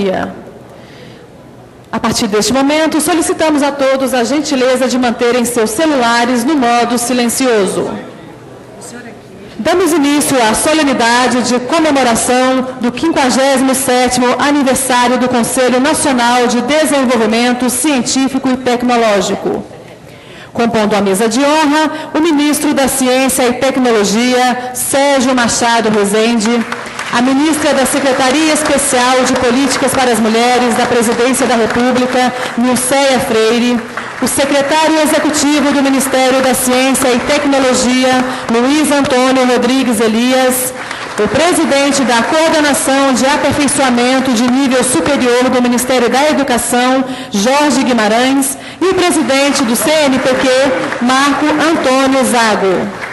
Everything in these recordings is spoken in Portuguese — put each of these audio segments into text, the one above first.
sintonia. A partir deste momento, solicitamos a todos a gentileza de manterem seus celulares no modo silencioso. Damos início à solenidade de comemoração do 57º aniversário do Conselho Nacional de Desenvolvimento Científico e Tecnológico. Compondo a mesa de honra, o ministro da Ciência e Tecnologia, Sérgio Machado Rezende, a ministra da Secretaria Especial de Políticas para as Mulheres da Presidência da República, Nilceia Freire, o secretário executivo do Ministério da Ciência e Tecnologia, Luiz Antônio Rodrigues Elias, o presidente da Coordenação de Aperfeiçoamento de Nível Superior do Ministério da Educação, Jorge Guimarães, e o presidente do CNPq, Marco Antônio Zago.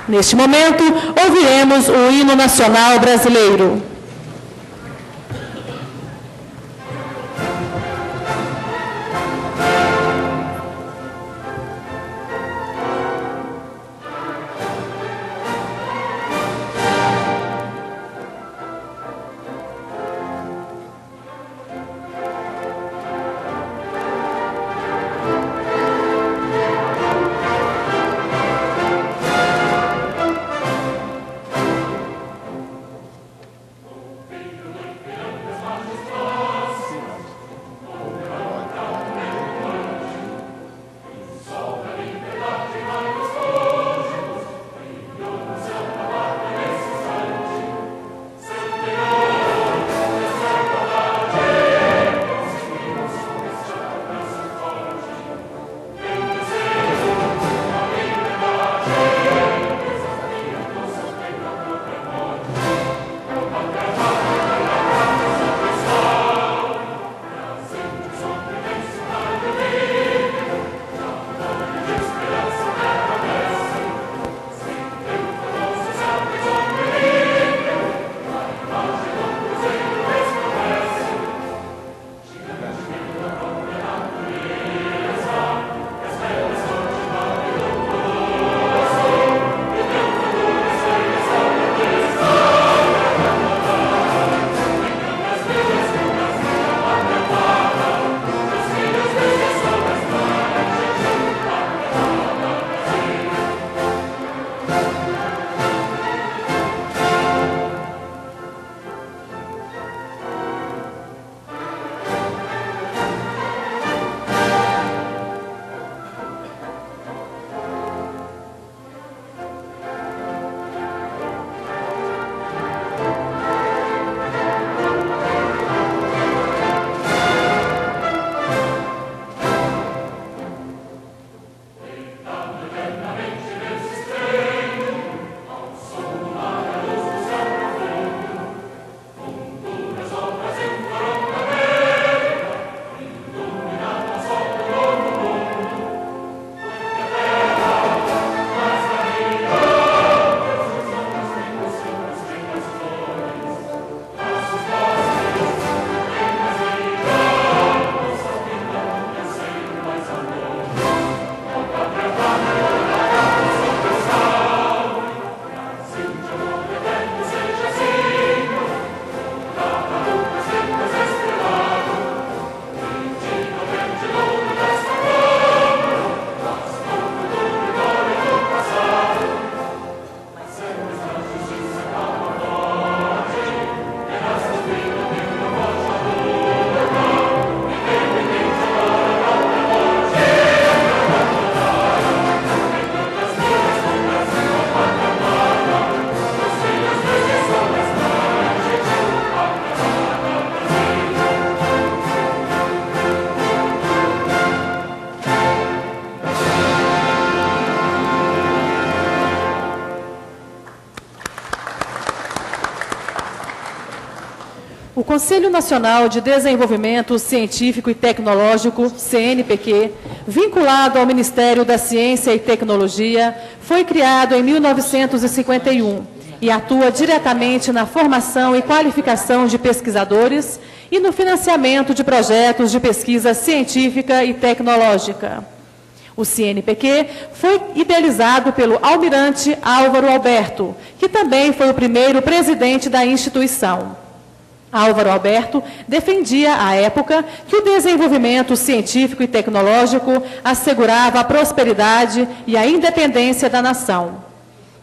Neste momento, ouviremos o hino nacional brasileiro. O Conselho Nacional de Desenvolvimento Científico e Tecnológico, CNPq, vinculado ao Ministério da Ciência e Tecnologia, foi criado em 1951 e atua diretamente na formação e qualificação de pesquisadores e no financiamento de projetos de pesquisa científica e tecnológica. O CNPq foi idealizado pelo almirante Álvaro Alberto, que também foi o primeiro presidente da instituição. Álvaro Alberto defendia, à época, que o desenvolvimento científico e tecnológico assegurava a prosperidade e a independência da nação.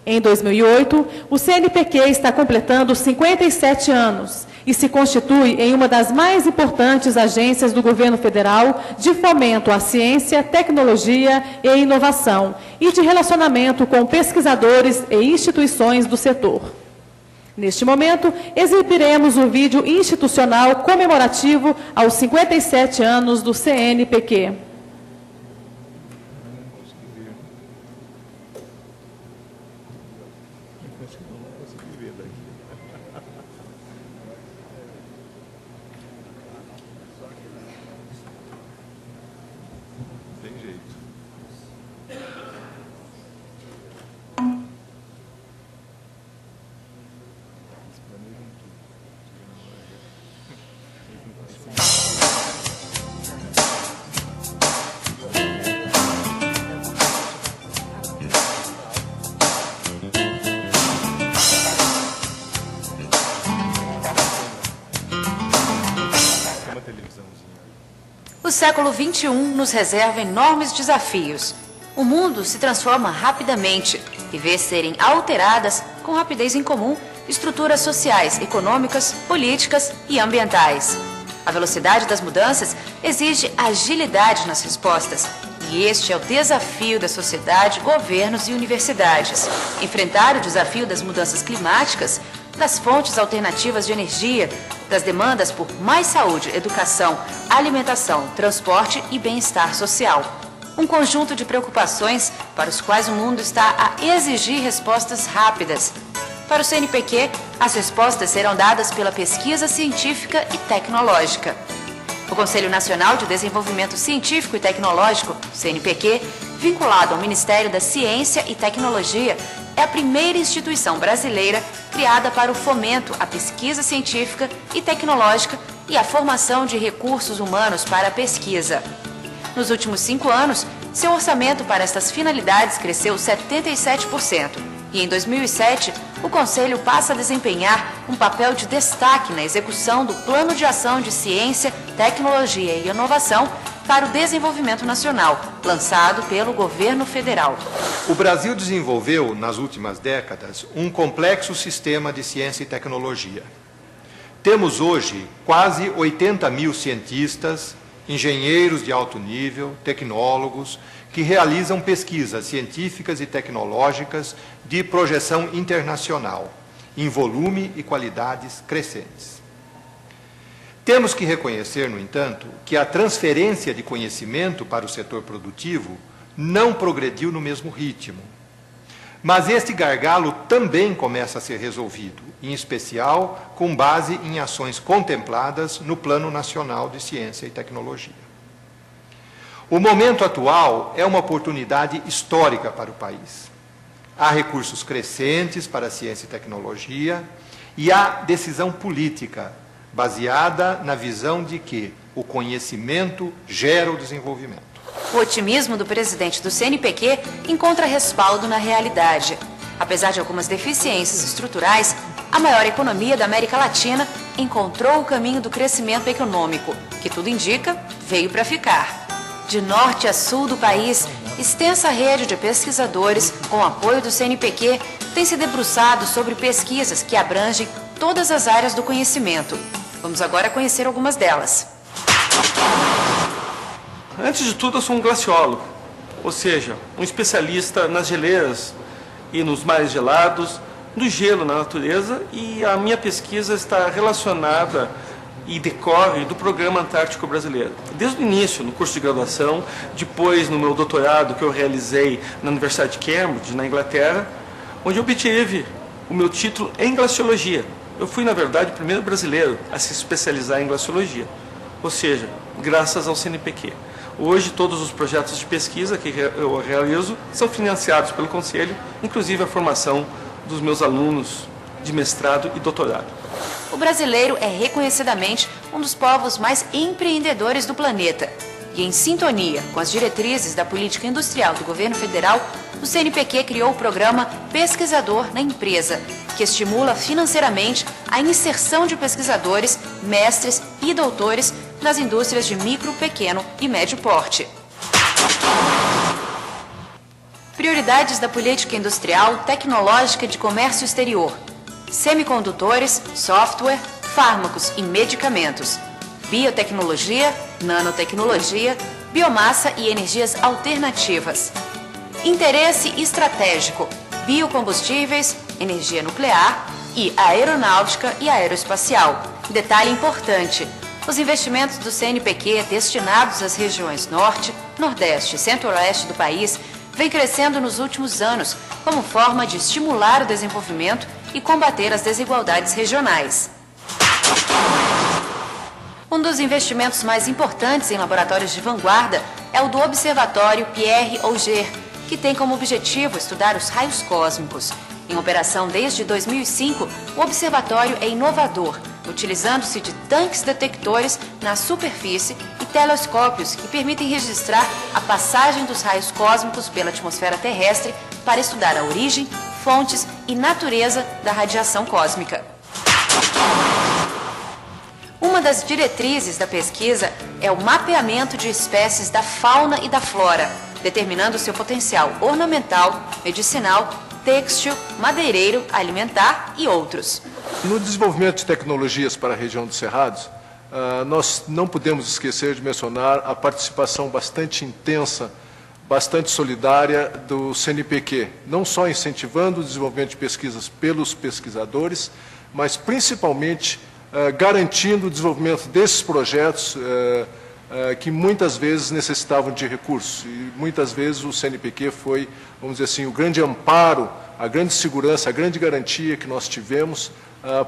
Em 2008, o CNPq está completando 57 anos e se constitui em uma das mais importantes agências do governo federal de fomento à ciência, tecnologia e inovação e de relacionamento com pesquisadores e instituições do setor. Neste momento, exibiremos o vídeo institucional comemorativo aos 57 anos do CNPq. O século XXI nos reserva enormes desafios. O mundo se transforma rapidamente e vê serem alteradas, com rapidez incomum, estruturas sociais, econômicas, políticas e ambientais. A velocidade das mudanças exige agilidade nas respostas. E este é o desafio da sociedade, governos e universidades. Enfrentar o desafio das mudanças climáticas, das fontes alternativas de energia, das demandas por mais saúde, educação, alimentação, transporte e bem-estar social. Um conjunto de preocupações para os quais o mundo está a exigir respostas rápidas. Para o CNPq, as respostas serão dadas pela pesquisa científica e tecnológica. O Conselho Nacional de Desenvolvimento Científico e Tecnológico, CNPq, vinculado ao Ministério da Ciência e Tecnologia, é a primeira instituição brasileira criada para o fomento à pesquisa científica e tecnológica e à formação de recursos humanos para a pesquisa. Nos últimos 5 anos, seu orçamento para estas finalidades cresceu 77%. E em 2007, o Conselho passa a desempenhar um papel de destaque na execução do Plano de Ação de Ciência, Tecnologia e Inovação para o Desenvolvimento Nacional, lançado pelo Governo Federal. O Brasil desenvolveu, nas últimas décadas, um complexo sistema de ciência e tecnologia. Temos hoje quase 80 mil cientistas, engenheiros de alto nível, tecnólogos, que realizam pesquisas científicas e tecnológicas de projeção internacional, em volume e qualidades crescentes. Temos que reconhecer, no entanto, que a transferência de conhecimento para o setor produtivo não progrediu no mesmo ritmo. Mas este gargalo também começa a ser resolvido, em especial com base em ações contempladas no Plano Nacional de Ciência e Tecnologia. O momento atual é uma oportunidade histórica para o país. Há recursos crescentes para a ciência e tecnologia e há decisão política baseada na visão de que o conhecimento gera o desenvolvimento. O otimismo do presidente do CNPq encontra respaldo na realidade. Apesar de algumas deficiências estruturais, a maior economia da América Latina encontrou o caminho do crescimento econômico, que tudo indica, veio para ficar. De norte a sul do país, extensa rede de pesquisadores, com apoio do CNPq, tem se debruçado sobre pesquisas que abrangem todas as áreas do conhecimento. Vamos agora conhecer algumas delas. Antes de tudo, eu sou um glaciólogo, ou seja, um especialista nas geleiras e nos mares gelados, do gelo na natureza, e a minha pesquisa está relacionada e decorre do Programa Antártico Brasileiro. Desde o início, no curso de graduação, depois no meu doutorado que eu realizei na Universidade de Cambridge, na Inglaterra, onde eu obtive o meu título em glaciologia. Eu fui, na verdade, o primeiro brasileiro a se especializar em glaciologia, ou seja, graças ao CNPq. Hoje, todos os projetos de pesquisa que eu realizo são financiados pelo Conselho, inclusive a formação dos meus alunos de mestrado e doutorado. O brasileiro é reconhecidamente um dos povos mais empreendedores do planeta. E em sintonia com as diretrizes da política industrial do governo federal, o CNPq criou o programa Pesquisador na Empresa, que estimula financeiramente a inserção de pesquisadores, mestres e doutores nas indústrias de micro, pequeno e médio porte. Prioridades da política industrial, tecnológica de comércio exterior: semicondutores, software, fármacos e medicamentos, biotecnologia, nanotecnologia, biomassa e energias alternativas. Interesse estratégico: biocombustíveis, energia nuclear e aeronáutica e aeroespacial. Detalhe importante: os investimentos do CNPq destinados às regiões Norte, Nordeste e Centro-Oeste do país vem crescendo nos últimos anos como forma de estimular o desenvolvimento e combater as desigualdades regionais. Um dos investimentos mais importantes em laboratórios de vanguarda é o do Observatório Pierre Auger, que tem como objetivo estudar os raios cósmicos. Em operação desde 2005, o observatório é inovador, utilizando-se de tanques detectores na superfície e telescópios que permitem registrar a passagem dos raios cósmicos pela atmosfera terrestre para estudar a origem, fontes e natureza da radiação cósmica. Uma das diretrizes da pesquisa é o mapeamento de espécies da fauna e da flora, determinando seu potencial ornamental, medicinal, têxtil, madeireiro, alimentar e outros. No desenvolvimento de tecnologias para a região dos Cerrados, nós não podemos esquecer de mencionar a participação bastante intensa, bastante solidária do CNPq, não só incentivando o desenvolvimento de pesquisas pelos pesquisadores, mas principalmente garantindo o desenvolvimento desses projetos que muitas vezes necessitavam de recursos. E muitas vezes o CNPq foi, vamos dizer assim, o grande amparo, a grande segurança, a grande garantia que nós tivemos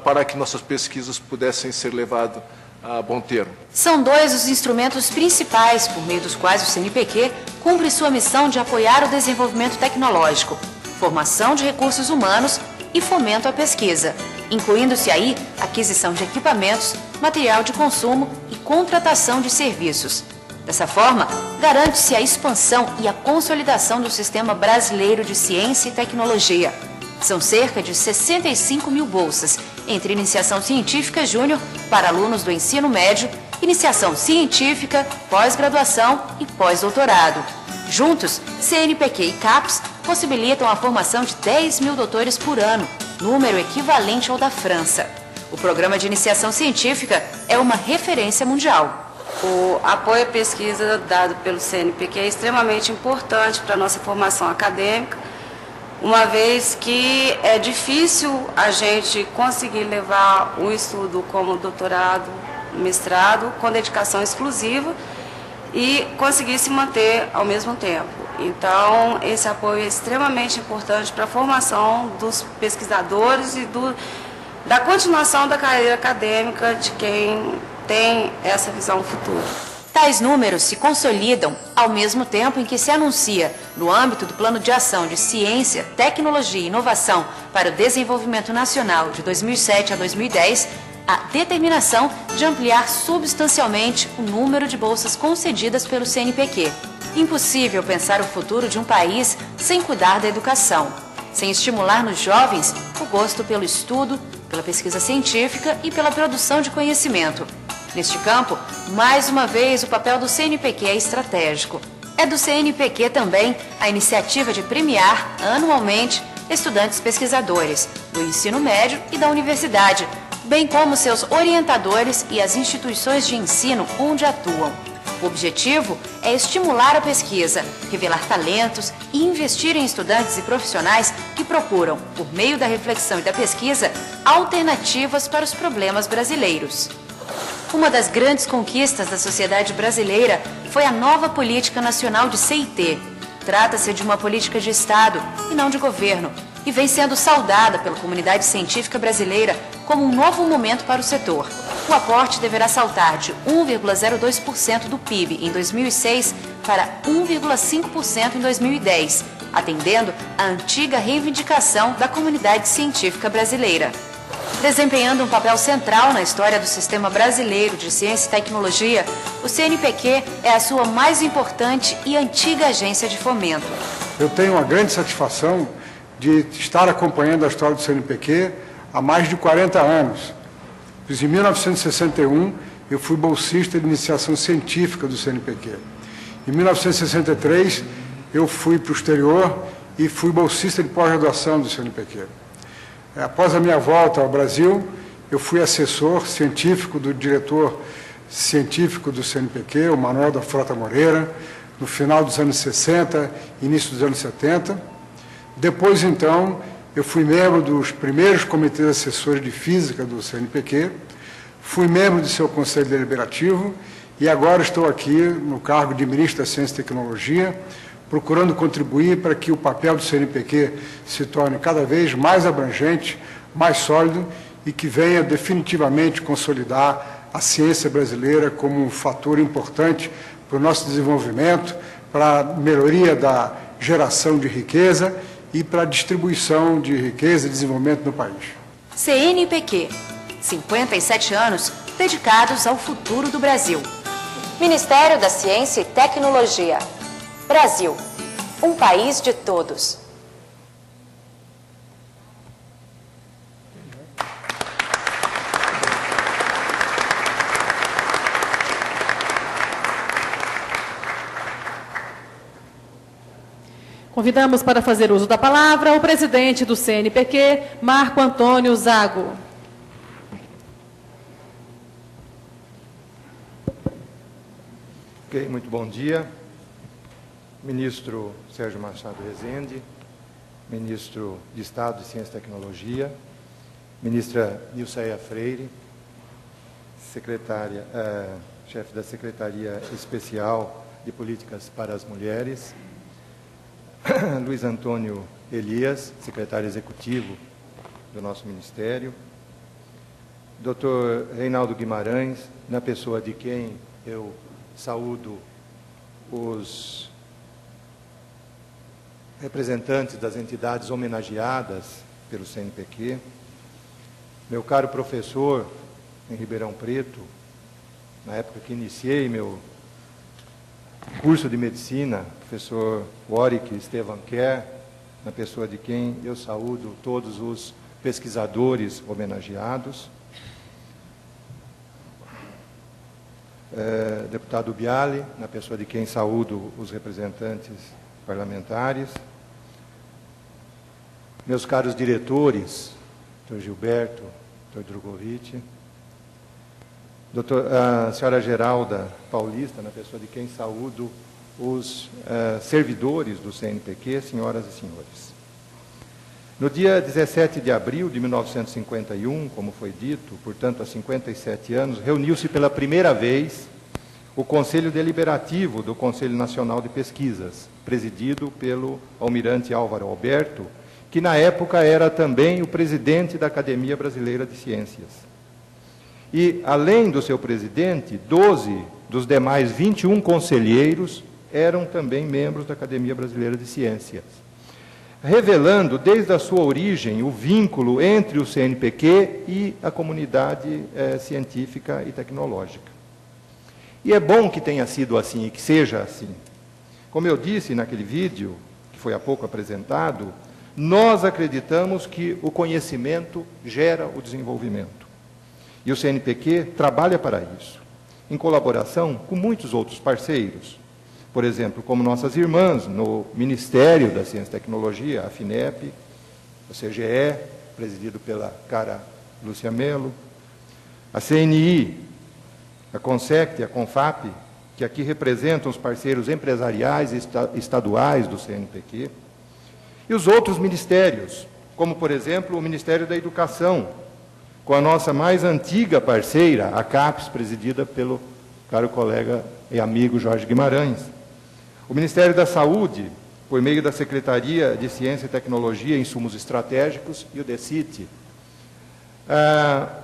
para que nossas pesquisas pudessem ser levadas a bom termo. São dois os instrumentos principais por meio dos quais o CNPq cumpre sua missão de apoiar o desenvolvimento tecnológico, formação de recursos humanos e fomento à pesquisa, incluindo-se aí aquisição de equipamentos, material de consumo e contratação de serviços. Dessa forma, garante-se a expansão e a consolidação do sistema brasileiro de ciência e tecnologia. São cerca de 65 mil bolsas, entre iniciação científica júnior para alunos do ensino médio, iniciação científica, pós-graduação e pós-doutorado. Juntos, CNPq e CAPES possibilitam a formação de 10 mil doutores por ano, número equivalente ao da França. O programa de iniciação científica é uma referência mundial. O apoio à pesquisa dado pelo CNPq é extremamente importante para a nossa formação acadêmica, uma vez que é difícil a gente conseguir levar um estudo como doutorado, mestrado, com dedicação exclusiva e conseguir se manter ao mesmo tempo. Então, esse apoio é extremamente importante para a formação dos pesquisadores e da continuação da carreira acadêmica de quem tem essa visão futura. Tais números se consolidam ao mesmo tempo em que se anuncia, no âmbito do Plano de Ação de Ciência, Tecnologia e Inovação para o Desenvolvimento Nacional de 2007 a 2010, a determinação de ampliar substancialmente o número de bolsas concedidas pelo CNPq. Impossível pensar o futuro de um país sem cuidar da educação, sem estimular nos jovens o gosto pelo estudo, pela pesquisa científica e pela produção de conhecimento. Neste campo, mais uma vez, o papel do CNPq é estratégico. É do CNPq também a iniciativa de premiar, anualmente, estudantes pesquisadores do ensino médio e da universidade, bem como seus orientadores e as instituições de ensino onde atuam. O objetivo é estimular a pesquisa, revelar talentos e investir em estudantes e profissionais que procuram, por meio da reflexão e da pesquisa, alternativas para os problemas brasileiros. Uma das grandes conquistas da sociedade brasileira foi a nova Política Nacional de CIT. Trata-se de uma política de Estado e não de governo, e vem sendo saudada pela comunidade científica brasileira como um novo momento para o setor. O aporte deverá saltar de 1,02% do PIB em 2006 para 1,5% em 2010, atendendo à antiga reivindicação da comunidade científica brasileira. Desempenhando um papel central na história do sistema brasileiro de ciência e tecnologia, o CNPq é a sua mais importante e antiga agência de fomento. eu tenho uma grande satisfação de estar acompanhando a história do CNPq há mais de 40 anos. Pois em 1961, eu fui bolsista de iniciação científica do CNPq. Em 1963, eu fui para o exterior e fui bolsista de pós-graduação do CNPq. Após a minha volta ao Brasil, eu fui assessor científico do diretor científico do CNPq, o Manuel da Frota Moreira, no final dos anos 60, início dos anos 70. Depois, então, eu fui membro dos primeiros comitês assessores de física do CNPq, fui membro do seu conselho deliberativo e agora estou aqui no cargo de ministro da Ciência e Tecnologia, procurando contribuir para que o papel do CNPq se torne cada vez mais abrangente, mais sólido e que venha definitivamente consolidar a ciência brasileira como um fator importante para o nosso desenvolvimento, para a melhoria da geração de riqueza e para a distribuição de riqueza e desenvolvimento no país. CNPq, 57 anos dedicados ao futuro do Brasil. Ministério da Ciência e Tecnologia. Brasil, um país de todos. Convidamos para fazer uso da palavra o presidente do CNPq, Marco Antônio Zago. Ok, muito bom dia. Ministro Sérgio Machado Rezende, Ministro de Estado de Ciência e Tecnologia, Ministra Nilceia Freire, chefe da Secretaria Especial de Políticas para as Mulheres, Luiz Antônio Elias, secretário executivo do nosso Ministério, Dr. Reinaldo Guimarães, na pessoa de quem eu saúdo os representantes das entidades homenageadas pelo CNPq, meu caro professor em Ribeirão Preto, na época que iniciei meu curso de medicina, professor Warwick Estevan Kerr, na pessoa de quem eu saúdo todos os pesquisadores homenageados, deputado Bialy, na pessoa de quem saúdo os representantes parlamentares, meus caros diretores, Dr. Gilberto, Dr. Drogovic, a senhora Geralda Paulista, na pessoa de quem saúdo os servidores do CNPq, senhoras e senhores. No dia 17 de abril de 1951, como foi dito, portanto, há 57 anos, reuniu-se pela primeira vez o Conselho Deliberativo do Conselho Nacional de Pesquisas, presidido pelo almirante Álvaro Alberto, que na época era também o presidente da Academia Brasileira de Ciências. E, além do seu presidente, 12 dos demais 21 conselheiros eram também membros da Academia Brasileira de Ciências, revelando, desde a sua origem, o vínculo entre o CNPq e a comunidade científica e tecnológica. E é bom que tenha sido assim e que seja assim. Como eu disse naquele vídeo, que foi há pouco apresentado, nós acreditamos que o conhecimento gera o desenvolvimento. E o CNPq trabalha para isso, em colaboração com muitos outros parceiros. Por exemplo, como nossas irmãs no Ministério da Ciência e Tecnologia, a FINEP, o CGE, presidido pela cara Lúcia Mello, a CNI, a CONSECT e a CONFAP, que aqui representam os parceiros empresariais e estaduais do CNPq, e os outros ministérios, como, por exemplo, o Ministério da Educação, com a nossa mais antiga parceira, a CAPES, presidida pelo caro colega e amigo Jorge Guimarães. O Ministério da Saúde, por meio da Secretaria de Ciência e Tecnologia e Insumos Estratégicos, e o DECIT.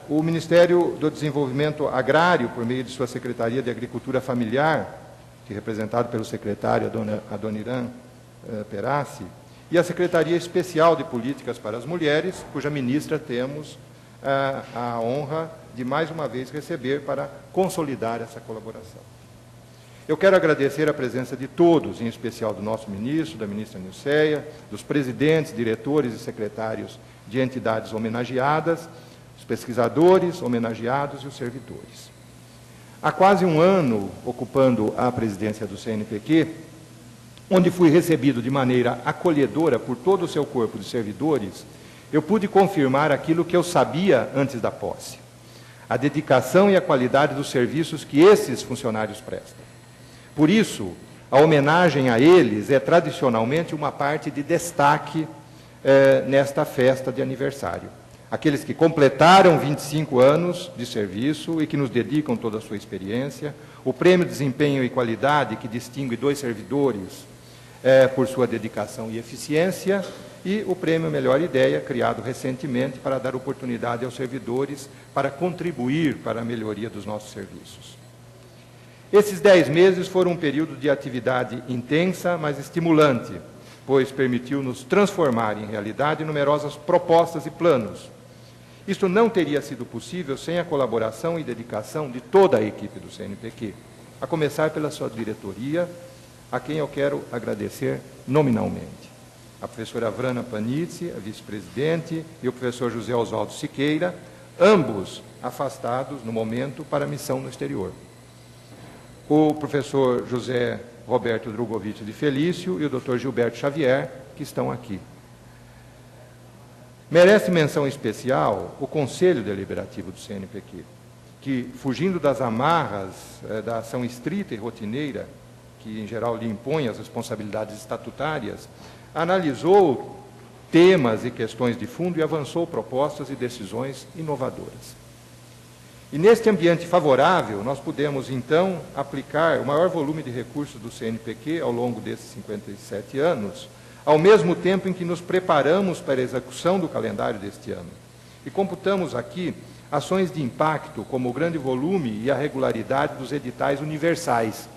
O Ministério do Desenvolvimento Agrário, por meio de sua Secretaria de Agricultura Familiar, que é representado pelo secretário Adoniran Perassi, e a Secretaria Especial de Políticas para as Mulheres, cuja ministra temos a honra de mais uma vez receber para consolidar essa colaboração. Eu quero agradecer a presença de todos, em especial do nosso ministro, da ministra Nilceia, dos presidentes, diretores e secretários de entidades homenageadas, os pesquisadores homenageados e os servidores. Há quase um ano, ocupando a presidência do CNPq, onde fui recebido de maneira acolhedora por todo o seu corpo de servidores, eu pude confirmar aquilo que eu sabia antes da posse: a dedicação e a qualidade dos serviços que esses funcionários prestam. Por isso, a homenagem a eles é tradicionalmente uma parte de destaque nesta festa de aniversário. Aqueles que completaram 25 anos de serviço e que nos dedicam toda a sua experiência, o prêmio Desempenho e Qualidade, que distingue 2 servidores por sua dedicação e eficiência, e o prêmio Melhor Ideia, criado recentemente para dar oportunidade aos servidores para contribuir para a melhoria dos nossos serviços. Esses 10 meses foram um período de atividade intensa, mas estimulante, pois permitiu-nos transformar em realidade numerosas propostas e planos. Isto não teria sido possível sem a colaboração e dedicação de toda a equipe do CNPq, a começar pela sua diretoria, a quem eu quero agradecer nominalmente. A professora Vrana Panizzi, a vice-presidente, e o professor José Oswaldo Siqueira, ambos afastados, no momento, para a missão no exterior. O professor José Roberto Drogovic de Felício e o Dr. Gilberto Xavier, que estão aqui. Merece menção especial o Conselho Deliberativo do CNPq, que, fugindo das amarras da ação estrita e rotineira, que em geral lhe impõe as responsabilidades estatutárias, analisou temas e questões de fundo e avançou propostas e decisões inovadoras. E neste ambiente favorável, nós pudemos, então, aplicar o maior volume de recursos do CNPq ao longo desses 57 anos, ao mesmo tempo em que nos preparamos para a execução do calendário deste ano. E computamos aqui ações de impacto, como o grande volume e a regularidade dos editais universais,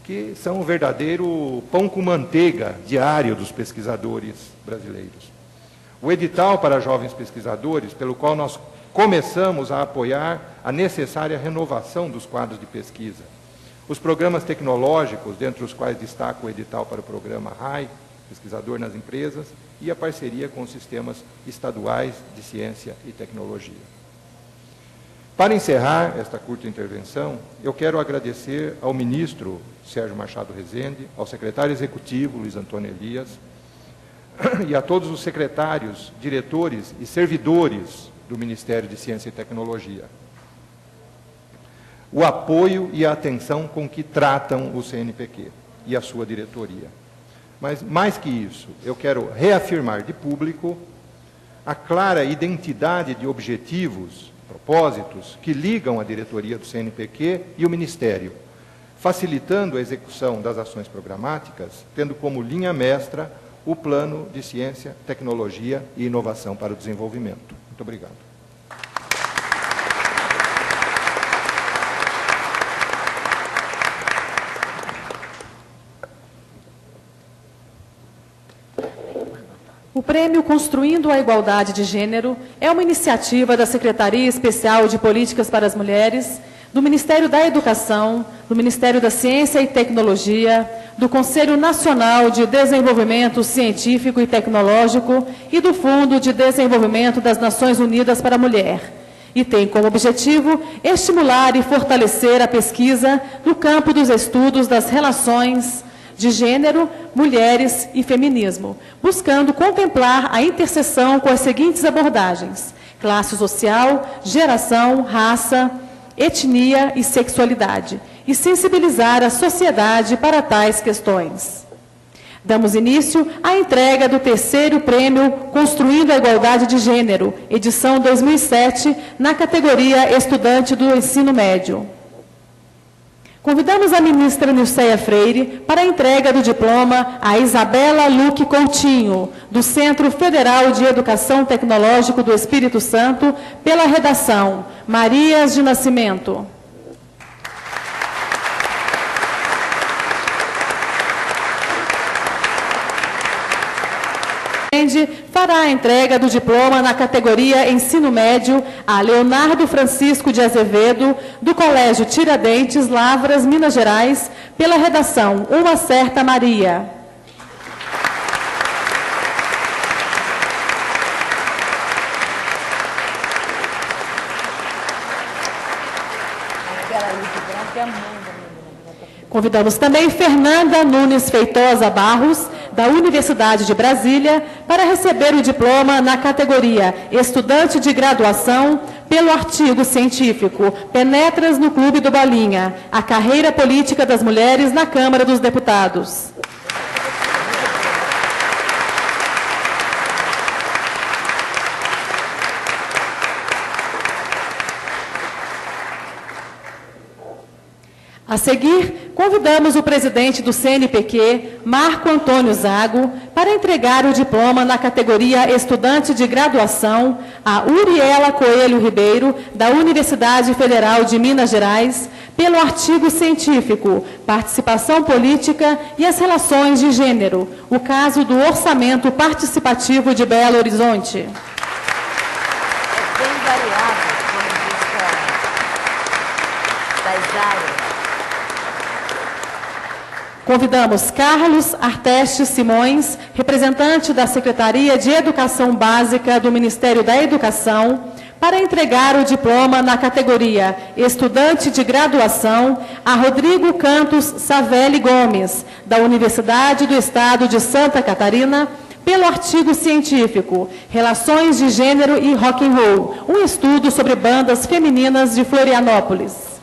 que são o verdadeiro pão com manteiga diário dos pesquisadores brasileiros. O edital para jovens pesquisadores, pelo qual nós começamos a apoiar a necessária renovação dos quadros de pesquisa. Os programas tecnológicos, dentre os quais destaco o edital para o programa RAI, Pesquisador nas Empresas, e a parceria com os sistemas estaduais de ciência e tecnologia. Para encerrar esta curta intervenção, eu quero agradecer ao ministro Sérgio Machado Rezende, ao secretário executivo Luiz Antônio Elias, e a todos os secretários, diretores e servidores do Ministério de Ciência e Tecnologia. O apoio e a atenção com que tratam o CNPq e a sua diretoria. Mas, mais que isso, eu quero reafirmar de público a clara identidade de objetivos, propósitos, que ligam a diretoria do CNPq e o Ministério, facilitando a execução das ações programáticas, tendo como linha mestra o Plano de Ciência, Tecnologia e Inovação para o Desenvolvimento. Muito obrigado. O Prêmio Construindo a Igualdade de Gênero é uma iniciativa da Secretaria Especial de Políticas para as Mulheres, do Ministério da Educação, do Ministério da Ciência e Tecnologia, do Conselho Nacional de Desenvolvimento Científico e Tecnológico e do Fundo de Desenvolvimento das Nações Unidas para a Mulher, e tem como objetivo estimular e fortalecer a pesquisa no campo dos estudos das relações de gênero, mulheres e feminismo, buscando contemplar a interseção com as seguintes abordagens: classe social, geração, raça, etnia e sexualidade, e sensibilizar a sociedade para tais questões. Damos início à entrega do 3º Prêmio Construindo a Igualdade de Gênero, edição 2007, na categoria Estudante do Ensino Médio. Convidamos a ministra Nilceia Freire para a entrega do diploma a Isabela Luque Coutinho, do Centro Federal de Educação Tecnológico do Espírito Santo, pela redação Marias de Nascimento. Rezende fará a entrega do diploma na categoria Ensino Médio a Leonardo Francisco de Azevedo, do Colégio Tiradentes, Lavras, Minas Gerais, pela redação Uma Certa Maria. Convidamos também Fernanda Nunes Feitosa Barros, da Universidade de Brasília, para receber o diploma na categoria Estudante de Graduação pelo artigo científico Penetras no Clube do Bolinha, a carreira política das mulheres na Câmara dos Deputados. A seguir, convidamos o presidente do CNPq, Marco Antônio Zago, para entregar o diploma na categoria Estudante de Graduação a Uriela Coelho Ribeiro, da Universidade Federal de Minas Gerais, pelo artigo científico Participação Política e as Relações de Gênero, o caso do Orçamento Participativo de Belo Horizonte. É bem variado, como diz das áreas. Convidamos Carlos Arteste Simões, representante da Secretaria de Educação Básica do Ministério da Educação, para entregar o diploma na categoria Estudante de Graduação a Rodrigo Cantos Savelli Gomes, da Universidade do Estado de Santa Catarina, pelo artigo científico Relações de Gênero e Rock and Roll, um estudo sobre bandas femininas de Florianópolis.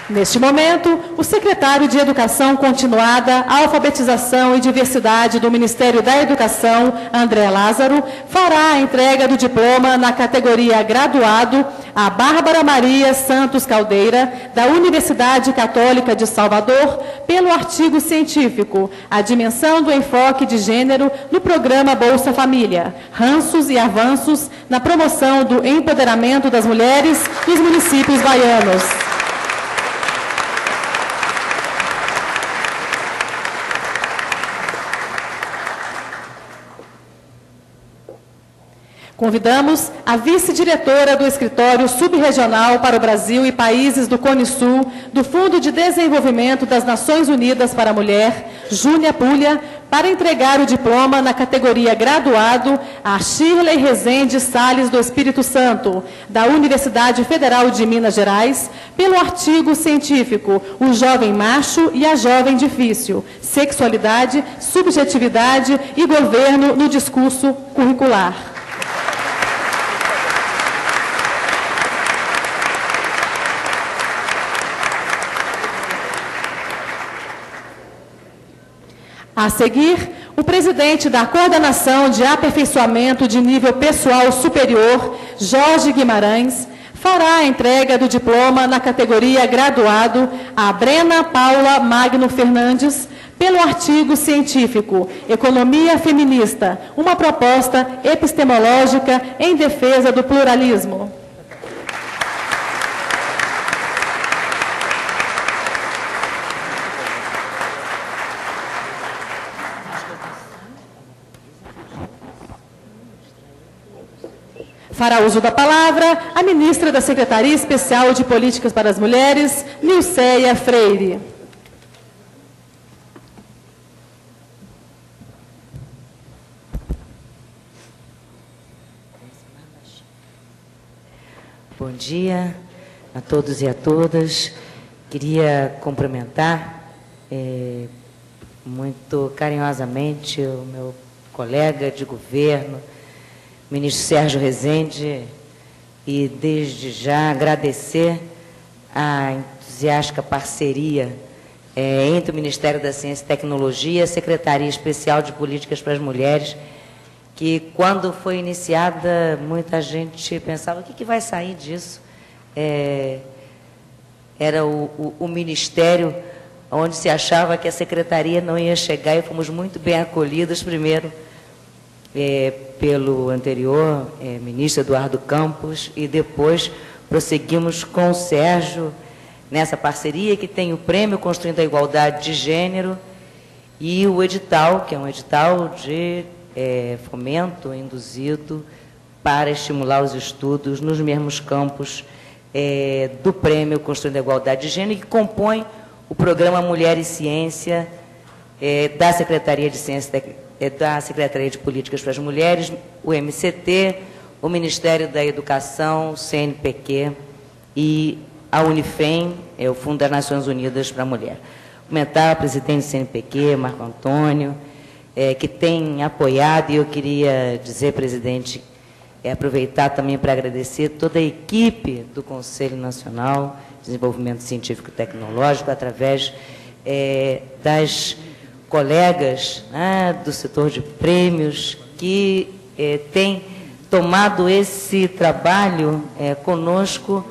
Neste momento, o secretário de Educação Continuada, Alfabetização e Diversidade do Ministério da Educação, André Lázaro, fará a entrega do diploma na categoria Graduado a Bárbara Maria Santos Caldeira, da Universidade Católica de Salvador, pelo artigo científico A Dimensão do Enfoque de Gênero no Programa Bolsa Família, Ranços e Avanços na Promoção do Empoderamento das Mulheres dos Municípios Baianos. Convidamos a vice-diretora do Escritório Subregional para o Brasil e Países do Cone Sul, do Fundo de Desenvolvimento das Nações Unidas para a Mulher, Júnia Pulha, para entregar o diploma na categoria Graduado a Shirley Rezende Salles do Espírito Santo, da Universidade Federal de Minas Gerais, pelo artigo científico O Jovem Macho e a Jovem Difícil, Sexualidade, Subjetividade e Governo no Discurso Curricular. A seguir, o presidente da Coordenação de Aperfeiçoamento de Nível Pessoal Superior, Jorge Guimarães, fará a entrega do diploma na categoria Graduado a Brena Paula Magno Fernandes, pelo artigo científico Economia Feminista, uma proposta epistemológica em defesa do pluralismo. Fará uso da palavra a ministra da Secretaria Especial de Políticas para as Mulheres, Nilceia Freire. Bom dia a todos e a todas. Queria cumprimentar muito carinhosamente o meu colega de governo, ministro Sérgio Rezende, e desde já agradecer a entusiástica parceria entre o Ministério da Ciência e Tecnologia e a Secretaria Especial de Políticas para as Mulheres, que quando foi iniciada, muita gente pensava, o que vai sair disso? Era o Ministério onde se achava que a Secretaria não ia chegar, e fomos muito bem acolhidos, primeiro pelo anterior ministro Eduardo Campos, e depois prosseguimos com o Sérgio, nessa parceria, que tem o Prêmio Construindo a Igualdade de Gênero e o edital, que é um edital de fomento induzido para estimular os estudos nos mesmos campos do Prêmio Construindo a Igualdade de Gênero, que compõe o programa Mulher e Ciência da Secretaria de Ciência, da Secretaria de Políticas para as Mulheres, o MCT, o Ministério da Educação, o CNPq e a Unifem, o Fundo das Nações Unidas para a Mulher. Comentar o presidente do CNPq, Marco Antônio, que tem apoiado, e eu queria dizer, presidente, aproveitar também para agradecer toda a equipe do Conselho Nacional de Desenvolvimento Científico e Tecnológico, através das colegas do setor de prêmios, que têm tomado esse trabalho conosco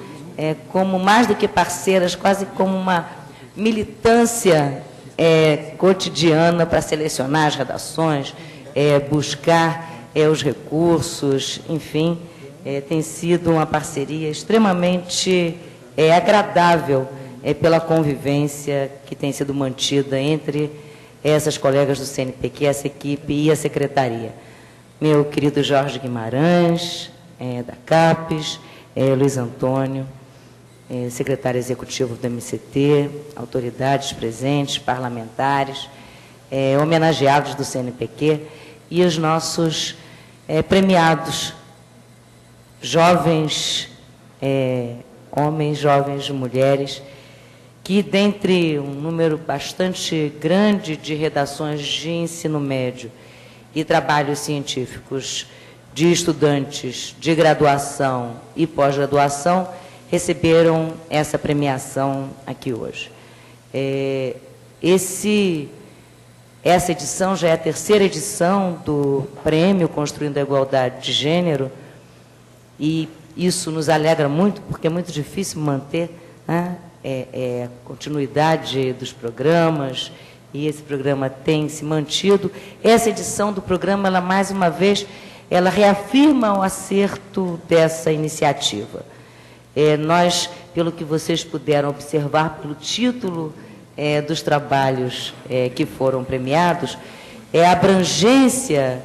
como mais do que parceiras, quase como uma militância cotidiana para selecionar as redações, buscar os recursos, enfim, tem sido uma parceria extremamente agradável pela convivência que tem sido mantida entre essas colegas do CNPq, essa equipe e a secretaria. Meu querido Jorge Guimarães, da CAPES, Luiz Antônio, secretário executivo do MCT, autoridades presentes, parlamentares, homenageados do CNPq e os nossos premiados, jovens homens, jovens mulheres, que dentre um número bastante grande de redações de ensino médio e trabalhos científicos de estudantes de graduação e pós-graduação, receberam essa premiação aqui hoje. Essa edição já é a terceira edição do Prêmio Construindo a Igualdade de Gênero, e isso nos alegra muito, porque é muito difícil manter a continuidade dos programas, e esse programa tem se mantido. Essa edição do programa, ela, mais uma vez, ela reafirma o acerto dessa iniciativa. Nós, pelo que vocês puderam observar, pelo título dos trabalhos que foram premiados, a abrangência,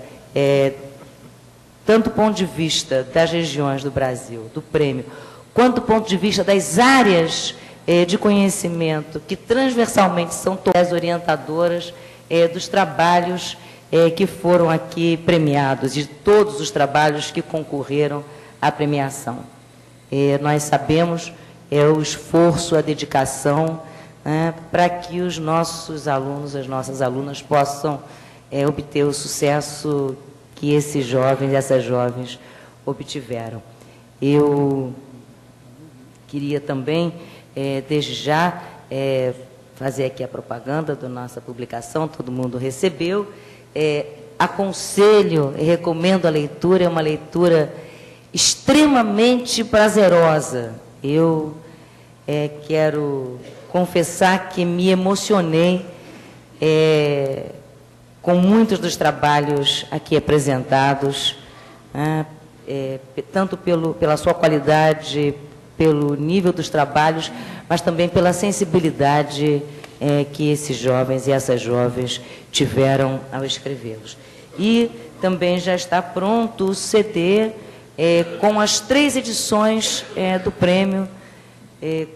tanto do ponto de vista das regiões do Brasil, do prêmio, quanto do ponto de vista das áreas de conhecimento, que transversalmente são todas orientadoras dos trabalhos que foram aqui premiados, e de todos os trabalhos que concorreram à premiação. Nós sabemos o esforço, a dedicação, para que os nossos alunos, as nossas alunas possam obter o sucesso que esses jovens, essas jovens obtiveram. Eu queria também, desde já, fazer aqui a propaganda da nossa publicação, todo mundo recebeu. Aconselho e recomendo a leitura, é uma leitura extremamente prazerosa. Eu quero confessar que me emocionei com muitos dos trabalhos aqui apresentados, tanto pela sua qualidade, pelo nível dos trabalhos, mas também pela sensibilidade que esses jovens e essas jovens tiveram ao escrevê-los. E também já está pronto o CD com as 3 edições do prêmio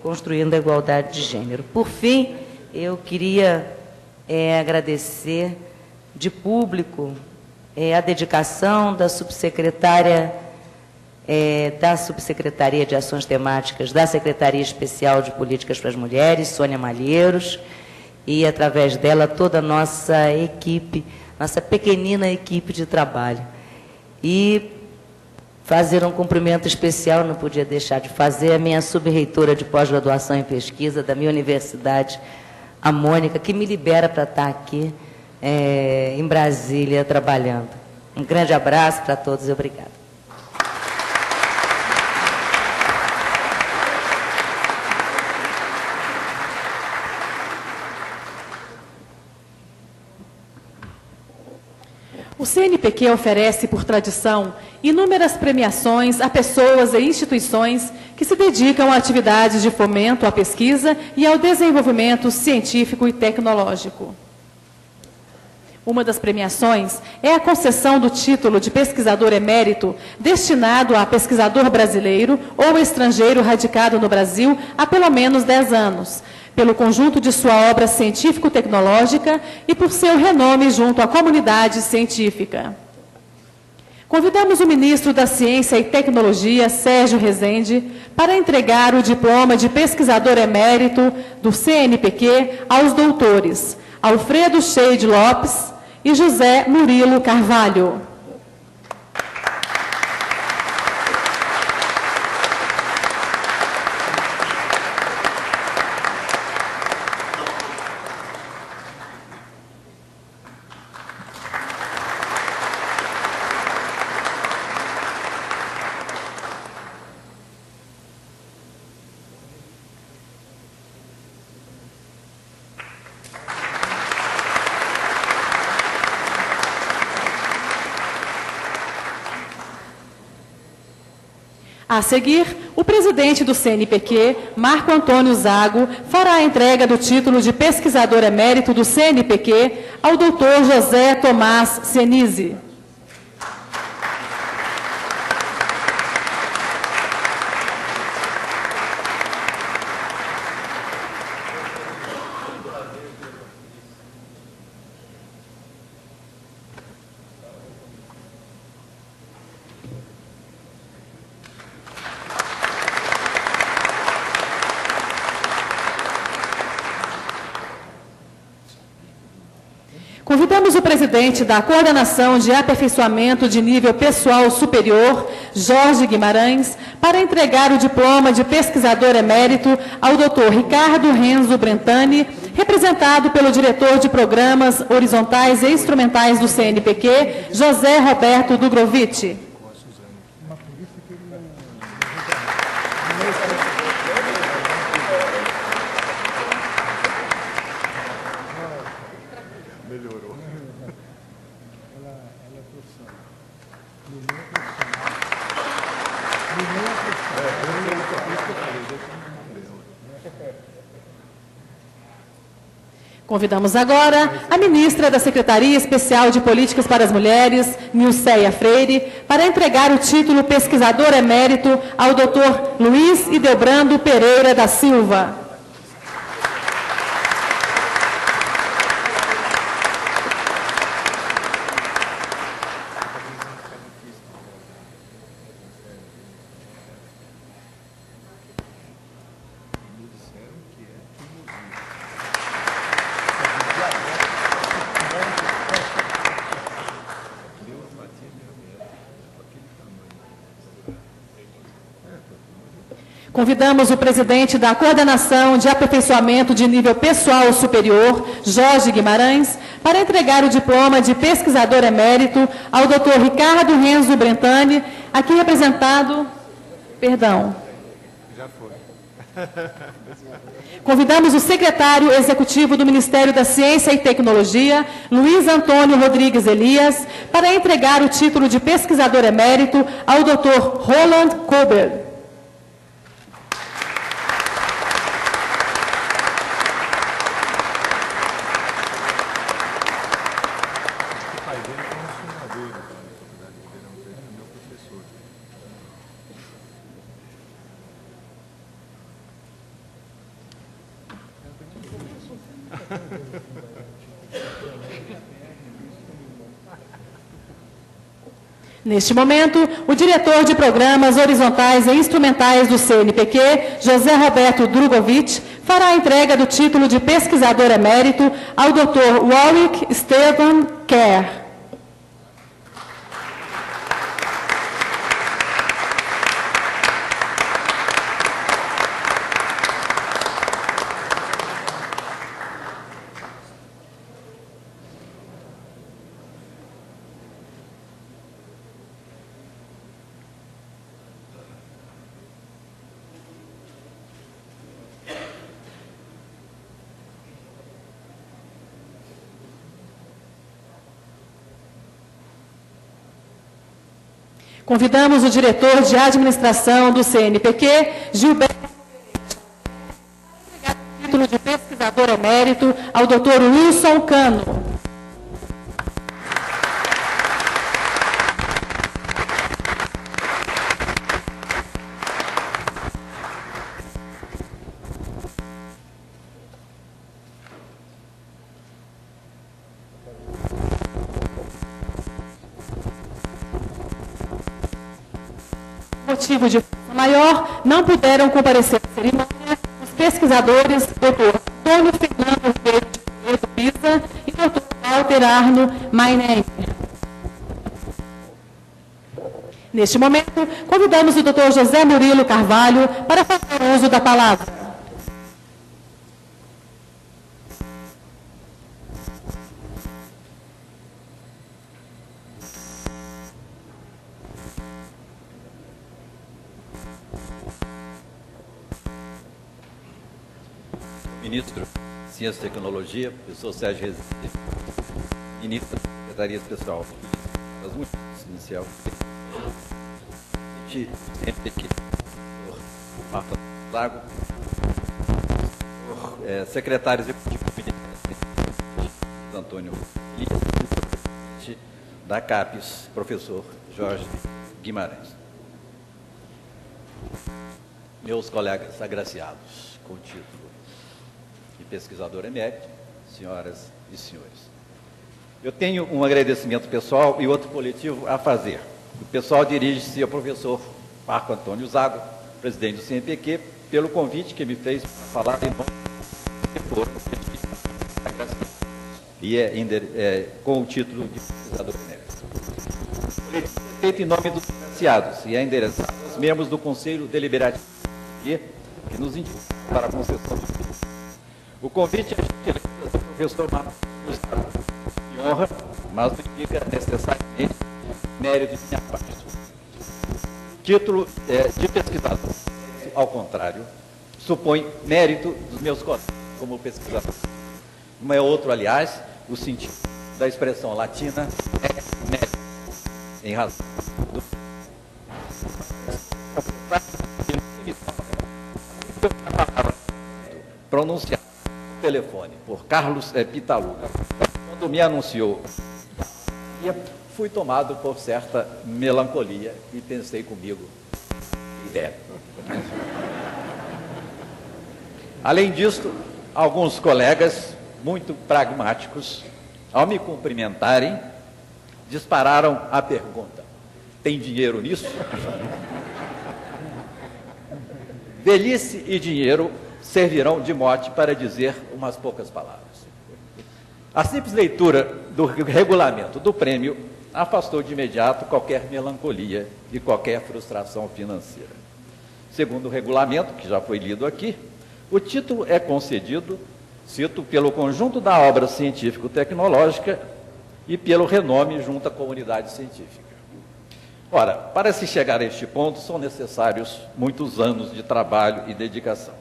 Construindo a Igualdade de Gênero. Por fim, eu queria agradecer de público a dedicação da subsecretária da Subsecretaria de Ações Temáticas da Secretaria Especial de Políticas para as Mulheres, Sônia Malheiros, e, através dela, toda a nossa equipe, nossa pequenina equipe de trabalho. E fazer um cumprimento especial, não podia deixar de fazer, a minha subreitora de pós-graduação em pesquisa da minha universidade, a Mônica, que me libera para estar aqui em Brasília trabalhando. Um grande abraço para todos e obrigada. O CNPq oferece, por tradição, inúmeras premiações a pessoas e instituições que se dedicam a atividades de fomento à pesquisa e ao desenvolvimento científico e tecnológico. Uma das premiações é a concessão do título de pesquisador emérito destinado a pesquisador brasileiro ou estrangeiro radicado no Brasil há pelo menos 10 anos, pelo conjunto de sua obra científico-tecnológica e por seu renome junto à comunidade científica. Convidamos o ministro da Ciência e Tecnologia, Sérgio Rezende, para entregar o diploma de pesquisador emérito do CNPq aos doutores Alfredo Cheide Lopes e José Murilo Carvalho. A seguir, o presidente do CNPq, Marco Antônio Zago, fará a entrega do título de pesquisador emérito do CNPq ao doutor José Tomás Senise. Convidamos o presidente da Coordenação de Aperfeiçoamento de Nível Pessoal Superior, Jorge Guimarães, para entregar o diploma de pesquisador emérito ao Dr. Ricardo Renzo Brentani, representado pelo diretor de Programas Horizontais e Instrumentais do CNPq, José Roberto Dubrovitch. Convidamos agora a ministra da Secretaria Especial de Políticas para as Mulheres, Nilceia Freire, para entregar o título pesquisador emérito ao Dr. Luiz Ideobrando Pereira da Silva. Convidamos o presidente da Coordenação de Aperfeiçoamento de Nível Pessoal Superior, Jorge Guimarães, para entregar o diploma de pesquisador emérito ao Dr. Ricardo Renzo Brentani, aqui representado... Perdão. Já foi. Convidamos o secretário executivo do Ministério da Ciência e Tecnologia, Luiz Antônio Rodrigues Elias, para entregar o título de pesquisador emérito ao Dr. Roland Kober. Neste momento, o diretor de Programas Horizontais e Instrumentais do CNPq, José Roberto Drugovitch, fará a entrega do título de pesquisador emérito ao Dr. Warwick Stephen Kerr. Convidamos o diretor de administração do CNPq, Gilberto, para entregar o título de pesquisador emérito ao Dr. Wilson Cano. Motivo de força maior, não puderam comparecer à cerimônia os pesquisadores Dr. Antônio Fernando Ribeiro Pisa e Dr. Walter Arno Mainer. Neste momento, convidamos o Dr. José Murilo Carvalho para fazer uso da palavra. Ministro de Ciência e Tecnologia, professor Sérgio Rezende, ministro da Secretaria Especial, das muitas inicial, CNPq, Marta Lago, secretário executivo Antônio Elias, da CAPES, professor Jorge Guimarães. Meus colegas agraciados com o título de pesquisador emérito, senhoras e senhores. Eu tenho um agradecimento pessoal e outro coletivo a fazer. O pessoal dirige-se ao professor Marco Antônio Zago, presidente do CNPq, pelo convite que me fez para falar em nome do e com o título de pesquisador emérito. O coletivo é feito em nome dos agraciados e é endereçado aos membros do Conselho Deliberativo que nos indicam para a concessão do título. O convite é gentileza do professor Marco de honra, mas não indica necessariamente mérito de minha parte. Título de pesquisador, ao contrário, supõe mérito dos meus colegas como pesquisador. Não é outro, aliás, o sentido da expressão latina é mérito, em razão do pronunciado no telefone por Carlos Pitaluga. Quando me anunciou, fui tomado por certa melancolia e pensei comigo, Além disso, alguns colegas muito pragmáticos, ao me cumprimentarem, dispararam a pergunta: tem dinheiro nisso? Velhice e dinheiro servirão de mote para dizer umas poucas palavras. A simples leitura do regulamento do prêmio afastou de imediato qualquer melancolia e qualquer frustração financeira. Segundo o regulamento, que já foi lido aqui, o título é concedido, cito, pelo conjunto da obra científico-tecnológica e pelo renome junto à comunidade científica. Ora, para se chegar a este ponto, são necessários muitos anos de trabalho e dedicação.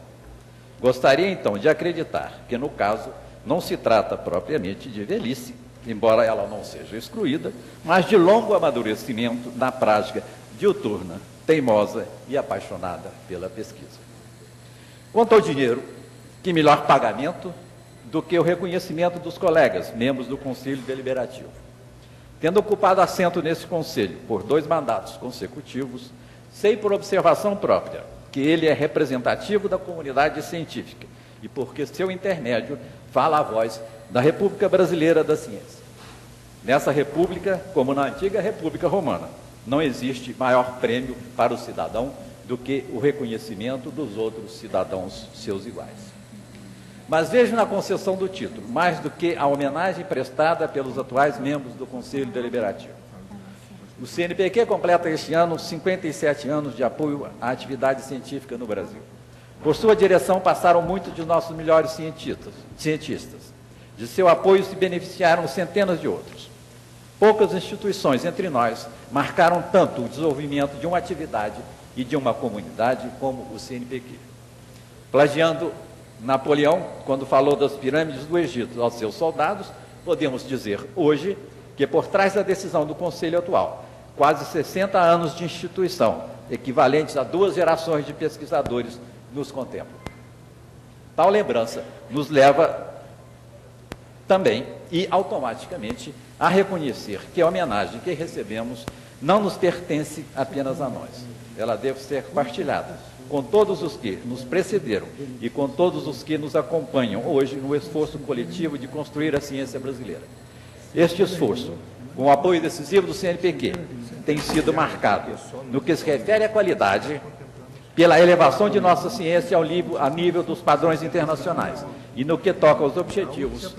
Gostaria, então, de acreditar que, no caso, não se trata propriamente de velhice, embora ela não seja excluída, mas de longo amadurecimento na prática diuturna, teimosa e apaixonada pela pesquisa. Quanto ao dinheiro, que melhor pagamento do que o reconhecimento dos colegas, membros do Conselho Deliberativo. Tendo ocupado assento nesse Conselho por 2 mandatos consecutivos, sei por observação própria que ele é representativo da comunidade científica e porque seu intermédio fala a voz da República Brasileira da Ciência. Nessa república, como na antiga República Romana, não existe maior prêmio para o cidadão do que o reconhecimento dos outros cidadãos seus iguais. Mas vejo na concessão do título, mais do que a homenagem prestada pelos atuais membros do Conselho Deliberativo. O CNPq completa este ano 57 anos de apoio à atividade científica no Brasil. Por sua direção passaram muitos de nossos melhores cientistas. De seu apoio se beneficiaram centenas de outros. Poucas instituições entre nós marcaram tanto o desenvolvimento de uma atividade e de uma comunidade como o CNPq. Plagiando Napoleão, quando falou das pirâmides do Egito aos seus soldados, podemos dizer hoje que por trás da decisão do Conselho atual quase 60 anos de instituição, equivalentes a 2 gerações de pesquisadores, nos contemplam. Tal lembrança nos leva também e automaticamente a reconhecer que a homenagem que recebemos não nos pertence apenas a nós. Ela deve ser partilhada com todos os que nos precederam e com todos os que nos acompanham hoje no esforço coletivo de construir a ciência brasileira. Este esforço, com o apoio decisivo do CNPq, tem sido marcado, no que se refere à qualidade, pela elevação de nossa ciência a nível dos padrões internacionais e no que toca aos objetivos,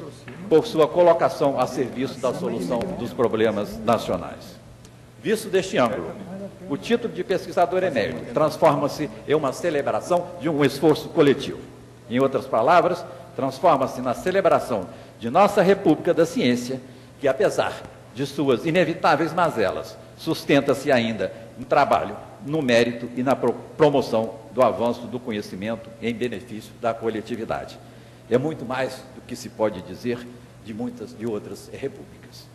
por sua colocação a serviço da solução dos problemas nacionais. Visto deste ângulo, o título de pesquisador emérito transforma-se em uma celebração de um esforço coletivo. Em outras palavras, transforma-se na celebração de nossa República da Ciência, que, apesar de suas inevitáveis mazelas, sustenta-se ainda em trabalho, no mérito e na promoção do avanço do conhecimento em benefício da coletividade. É muito mais do que se pode dizer de muitas de outras repúblicas.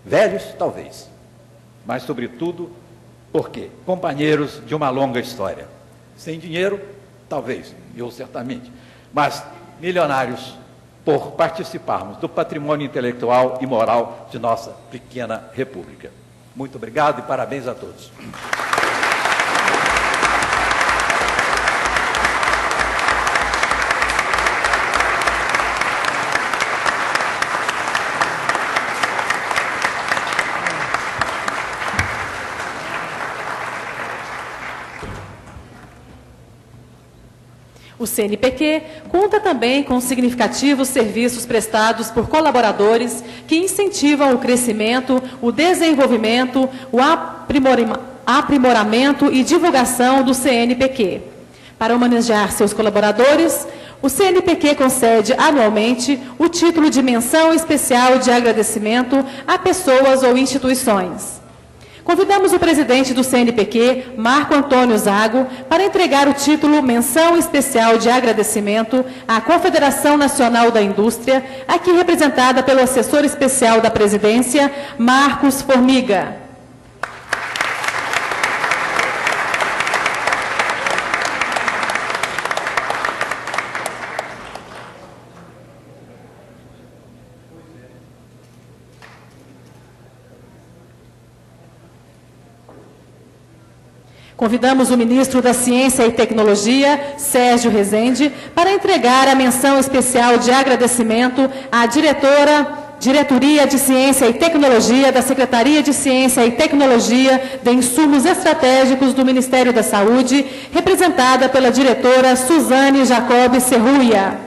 Velhos, talvez, mas, sobretudo, porque companheiros de uma longa história. Sem dinheiro, talvez, eu certamente, mas milionários por participarmos do patrimônio intelectual e moral de nossa pequena república. Muito obrigado e parabéns a todos. O CNPq conta também com significativos serviços prestados por colaboradores que incentivam o crescimento, o desenvolvimento, o aprimoramento e divulgação do CNPq. Para homenagear seus colaboradores, o CNPq concede anualmente o título de menção especial de agradecimento a pessoas ou instituições. Convidamos o presidente do CNPq, Marco Antônio Zago, para entregar o título Menção Especial de Agradecimento à Confederação Nacional da Indústria, aqui representada pelo assessor especial da presidência, Marcos Formiga. Convidamos o ministro da Ciência e Tecnologia, Sérgio Rezende, para entregar a menção especial de agradecimento à Diretoria de Ciência e Tecnologia da Secretaria de Ciência e Tecnologia de Insumos Estratégicos do Ministério da Saúde, representada pela diretora Suzane Jacob Serruia.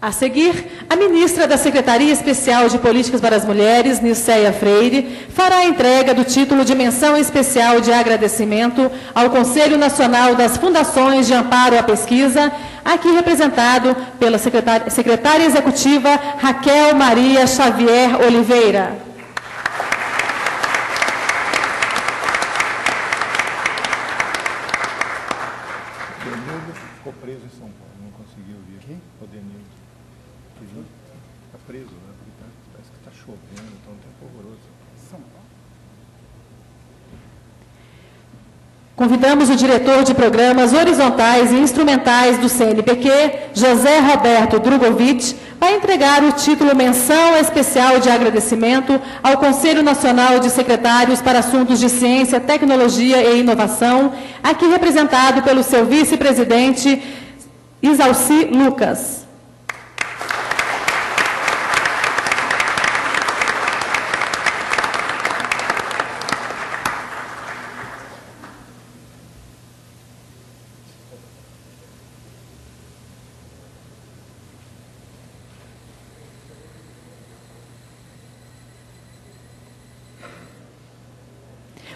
A seguir, a ministra da Secretaria Especial de Políticas para as Mulheres, Nilceia Freire, fará a entrega do título de menção especial de agradecimento ao Conselho Nacional das Fundações de Amparo à Pesquisa, aqui representado pela secretária executiva Raquel Maria Xavier Oliveira. Ficou preso em São Paulo, não conseguiu vir. Quem? O Denildo. Está preso, né? Porque parece que está chovendo, está um tempo horroroso. São Paulo. Convidamos o diretor de programas horizontais e instrumentais do CNPq, José Roberto Drogovic, para entregar o título Menção Especial de Agradecimento ao Conselho Nacional de Secretários para Assuntos de Ciência, Tecnologia e Inovação, aqui representado pelo seu vice-presidente, Isalci Lucas.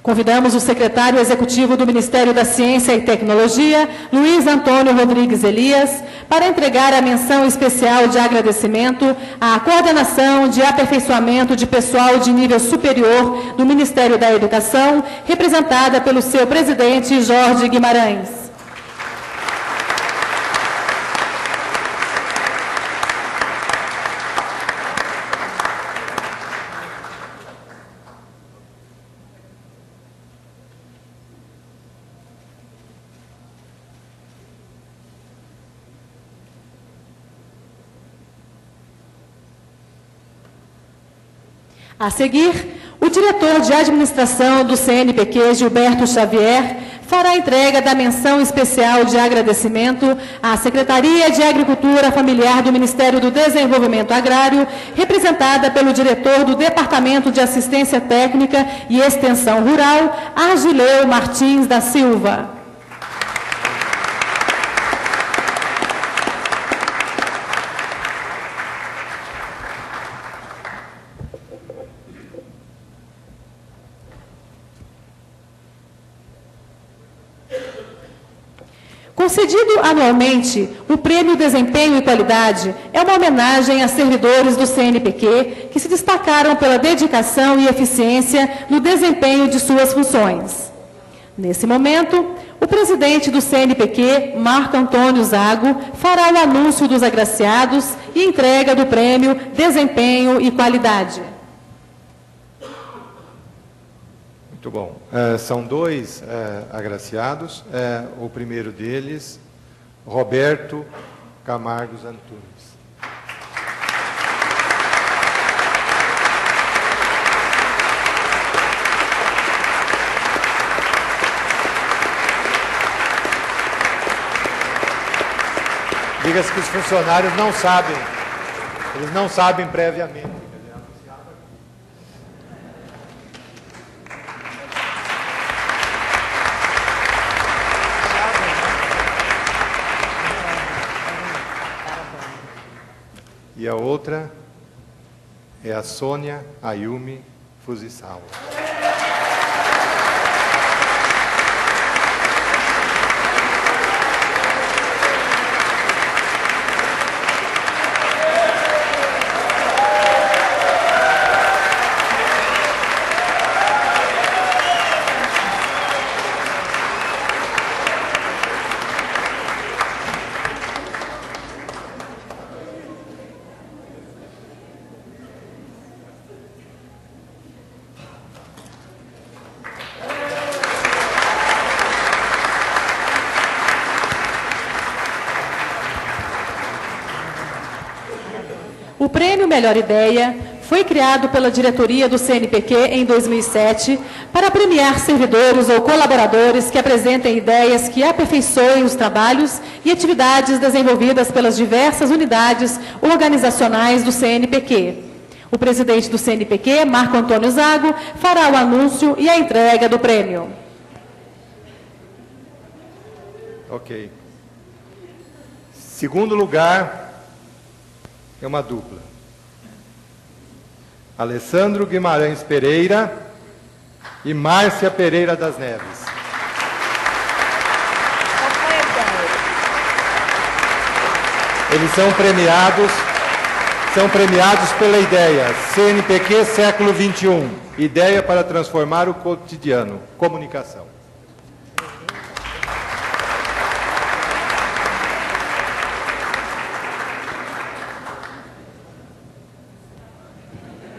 Convidamos o secretário executivo do Ministério da Ciência e Tecnologia, Luiz Antônio Rodrigues Elias, para entregar a menção especial de agradecimento à coordenação de aperfeiçoamento de pessoal de nível superior do Ministério da Educação, representada pelo seu presidente, Jorge Guimarães. A seguir, o diretor de administração do CNPq, Gilberto Xavier, fará a entrega da menção especial de agradecimento à Secretaria de Agricultura Familiar do Ministério do Desenvolvimento Agrário, representada pelo diretor do Departamento de Assistência Técnica e Extensão Rural, Argileu Martins da Silva. Concedido anualmente, o Prêmio Desempenho e Qualidade é uma homenagem a servidores do CNPq que se destacaram pela dedicação e eficiência no desempenho de suas funções. Nesse momento, o presidente do CNPq, Marco Antônio Zago, fará o anúncio dos agraciados e entrega do Prêmio Desempenho e Qualidade. Muito bom. São dois agraciados. O primeiro deles, Roberto Camargos Antunes. Diga-se que os funcionários não sabem, eles não sabem previamente. E a outra é a Sônia Ayumi Fujisawa. O Prêmio Melhor Ideia foi criado pela diretoria do CNPq em 2007 para premiar servidores ou colaboradores que apresentem ideias que aperfeiçoem os trabalhos e atividades desenvolvidas pelas diversas unidades organizacionais do CNPq. O presidente do CNPq, Marco Antônio Zago, fará o anúncio e a entrega do prêmio. Ok. Segundo lugar é uma dupla. Alessandro Guimarães Pereira e Márcia Pereira das Neves. Eles são premiados pela ideia CNPq Século XXI, ideia para transformar o cotidiano, comunicação.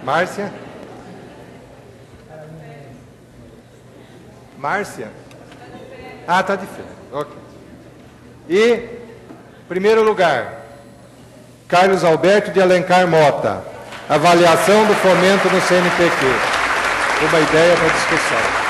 Márcia? Márcia? Ah, está de frente. Ok. E, primeiro lugar, Carlos Alberto de Alencar Mota. Avaliação do fomento no CNPq. Uma ideia para discussão.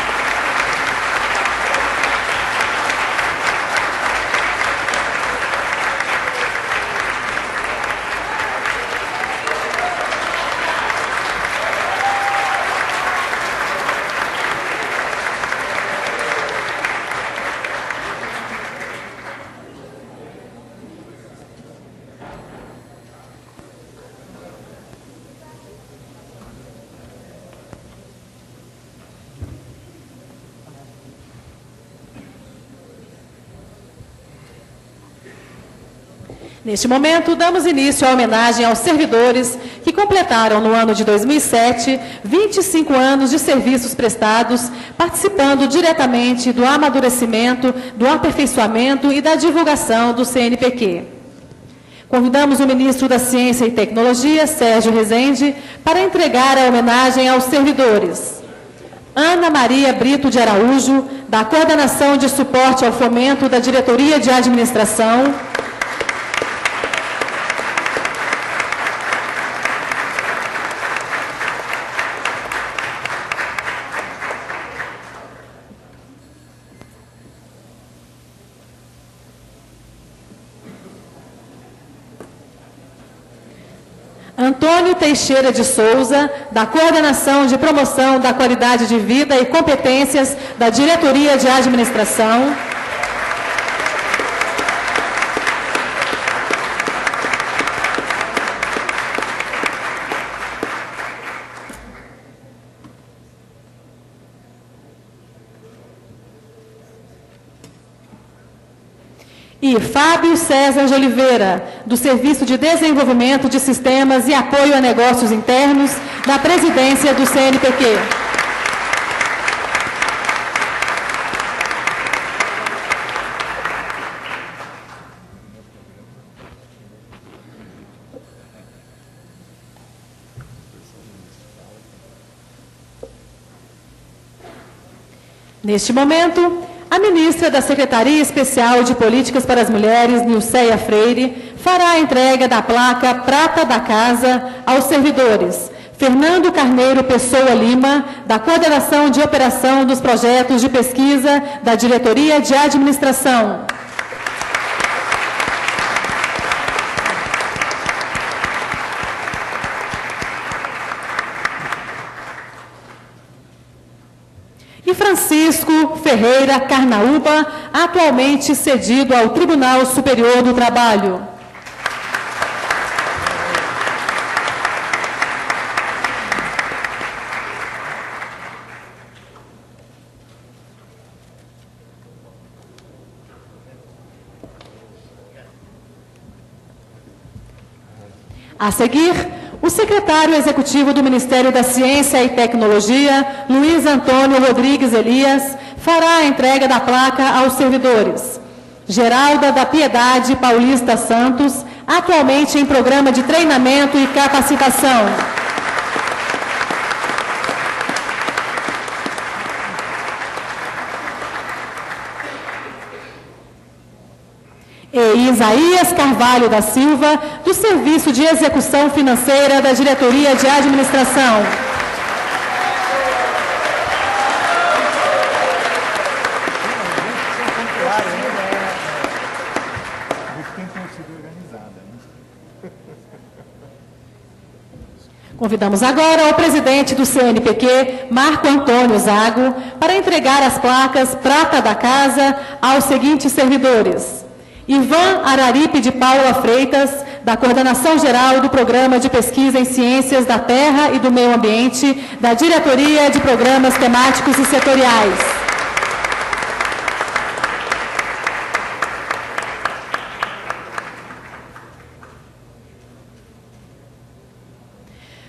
Neste momento, damos início à homenagem aos servidores que completaram no ano de 2007 25 anos de serviços prestados, participando diretamente do amadurecimento, do aperfeiçoamento e da divulgação do CNPq. Convidamos o ministro da Ciência e Tecnologia, Sérgio Rezende, para entregar a homenagem aos servidores. Ana Maria Brito de Araújo, da Coordenação de Suporte ao Fomento da Diretoria de Administração. Antônio Teixeira de Souza, da Coordenação de Promoção da Qualidade de Vida e Competências da Diretoria de Administração. E Fábio César de Oliveira, do Serviço de Desenvolvimento de Sistemas e Apoio a Negócios Internos, da Presidência do CNPq. Neste momento, a ministra da Secretaria Especial de Políticas para as Mulheres, Nilceia Freire, fará a entrega da placa Prata da Casa aos servidores. Fernando Carneiro Pessoa Lima, da Coordenação de Operação dos Projetos de Pesquisa da Diretoria de Administração. E Francisco Ferreira Carnaúba, atualmente cedido ao Tribunal Superior do Trabalho. A seguir, o secretário executivo do Ministério da Ciência e Tecnologia, Luiz Antônio Rodrigues Elias, fará a entrega da placa aos servidores. Geralda da Piedade Paulista Santos, atualmente em programa de treinamento e capacitação. E Isaías Carvalho da Silva, do Serviço de Execução Financeira da Diretoria de Administração. Convidamos agora o presidente do CNPq, Marco Antônio Zago, para entregar as placas Prata da Casa aos seguintes servidores. Ivan Araripe de Paula Freitas, da Coordenação Geral do Programa de Pesquisa em Ciências da Terra e do Meio Ambiente, da Diretoria de Programas Temáticos e Setoriais.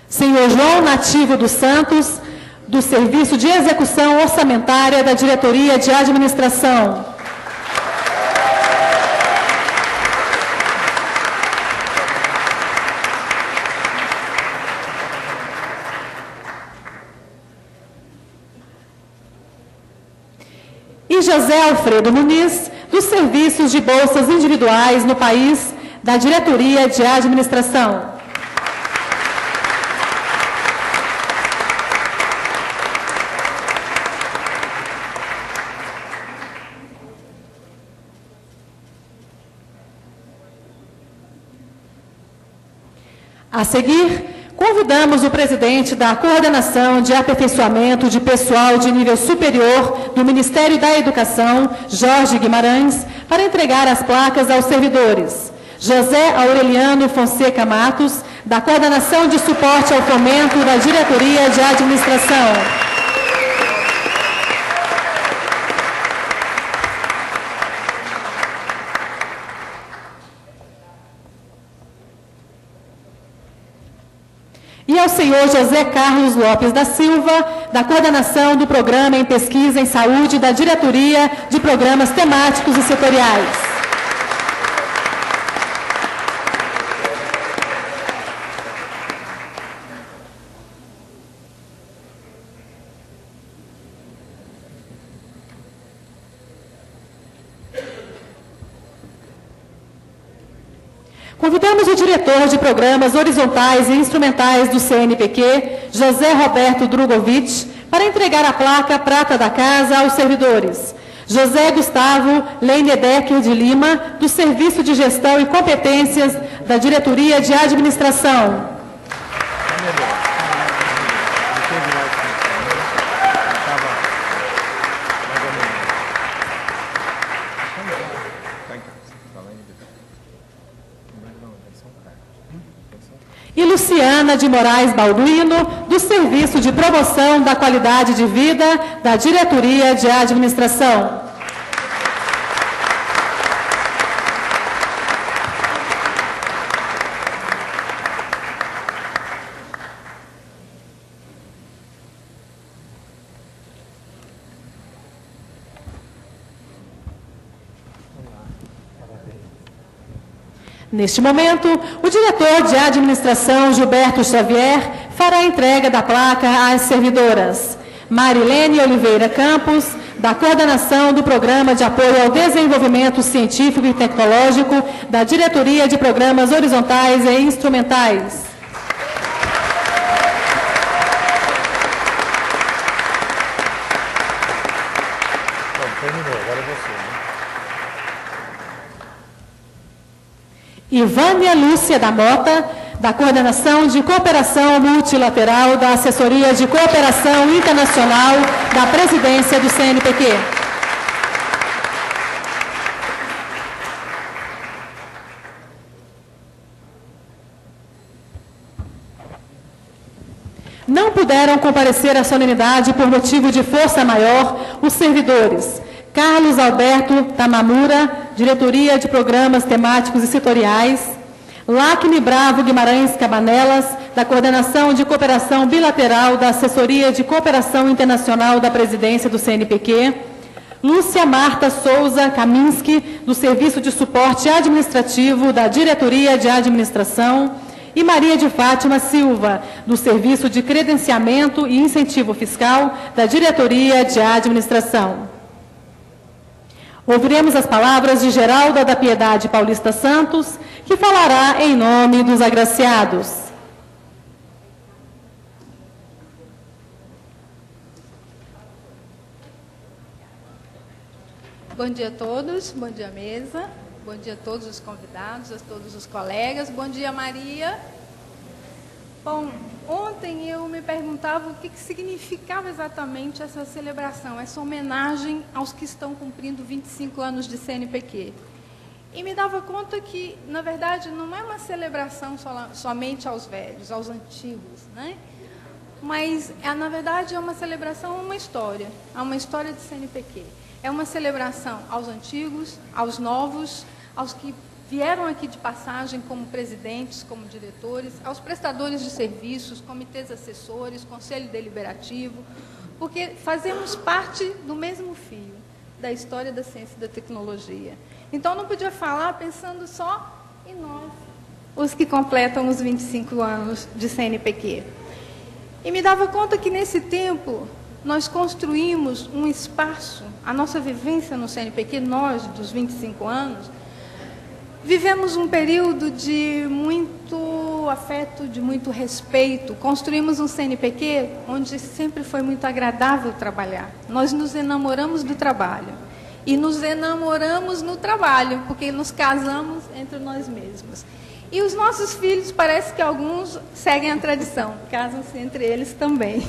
Senhor João Nativo dos Santos, do Serviço de Execução Orçamentária da Diretoria de Administração. E José Alfredo Muniz, dos Serviços de Bolsas Individuais no país, da Diretoria de Administração. A seguir, convidamos o presidente da Coordenação de Aperfeiçoamento de Pessoal de Nível Superior do Ministério da Educação, Jorge Guimarães, para entregar as placas aos servidores. José Aureliano Fonseca Matos, da Coordenação de Suporte ao Fomento da Diretoria de Administração. senhor José Carlos Lopes da Silva, da coordenação do Programa em Pesquisa em Saúde da Diretoria de Programas Temáticos e Setoriais. Convidamos o diretor de Programas Horizontais e Instrumentais do CNPq, José Roberto Drugovich, para entregar a placa Prata da Casa aos servidores. José Gustavo Leinedecker de Lima, do Serviço de Gestão e Competências da Diretoria de Administração. E Luciana de Moraes Balduino, do Serviço de Promoção da Qualidade de Vida da Diretoria de Administração. Neste momento, o diretor de administração, Gilberto Xavier, fará a entrega da placa às servidoras. Marilene Oliveira Campos, da coordenação do Programa de Apoio ao Desenvolvimento Científico e Tecnológico da Diretoria de Programas Horizontais e Instrumentais. Terminou, agora é você, né? Ivânia Lúcia da Mota, da Coordenação de Cooperação Multilateral da Assessoria de Cooperação Internacional da Presidência do CNPq. Não puderam comparecer à solenidade por motivo de força maior os servidores Carlos Alberto Tamamura, Diretoria de Programas Temáticos e Setoriais, Lacne Bravo Guimarães Cabanelas, da Coordenação de Cooperação Bilateral da Assessoria de Cooperação Internacional da Presidência do CNPq, Lúcia Marta Souza Kaminski, do Serviço de Suporte Administrativo da Diretoria de Administração, e Maria de Fátima Silva, do Serviço de Credenciamento e Incentivo Fiscal da Diretoria de Administração. Ouviremos as palavras de Geralda da Piedade Paulista Santos, que falará em nome dos agraciados. Bom dia a todos, bom dia mesa, bom dia a todos os convidados, a todos os colegas, bom dia Maria. Bom, ontem eu me perguntava o que significava exatamente essa celebração, essa homenagem aos que estão cumprindo 25 anos de CNPq. E me dava conta que, na verdade, não é uma celebração somente aos velhos, aos antigos, né? Mas, na verdade, é uma celebração a uma história de CNPq. É uma celebração aos antigos, aos novos, aos que vieram aqui de passagem como presidentes, como diretores, aos prestadores de serviços, comitês assessores, conselho deliberativo, porque fazemos parte do mesmo fio da história da ciência e da tecnologia. Então, não podia falar pensando só em nós, os que completam os 25 anos de CNPq. E me dava conta que, nesse tempo, nós construímos um espaço, a nossa vivência no CNPq, nós, dos 25 anos, vivemos um período de muito afeto, de muito respeito. Construímos um CNPq onde sempre foi muito agradável trabalhar. Nós nos enamoramos do trabalho. E nos enamoramos no trabalho, porque nos casamos entre nós mesmos. E os nossos filhos, parece que alguns seguem a tradição, casam-se entre eles também.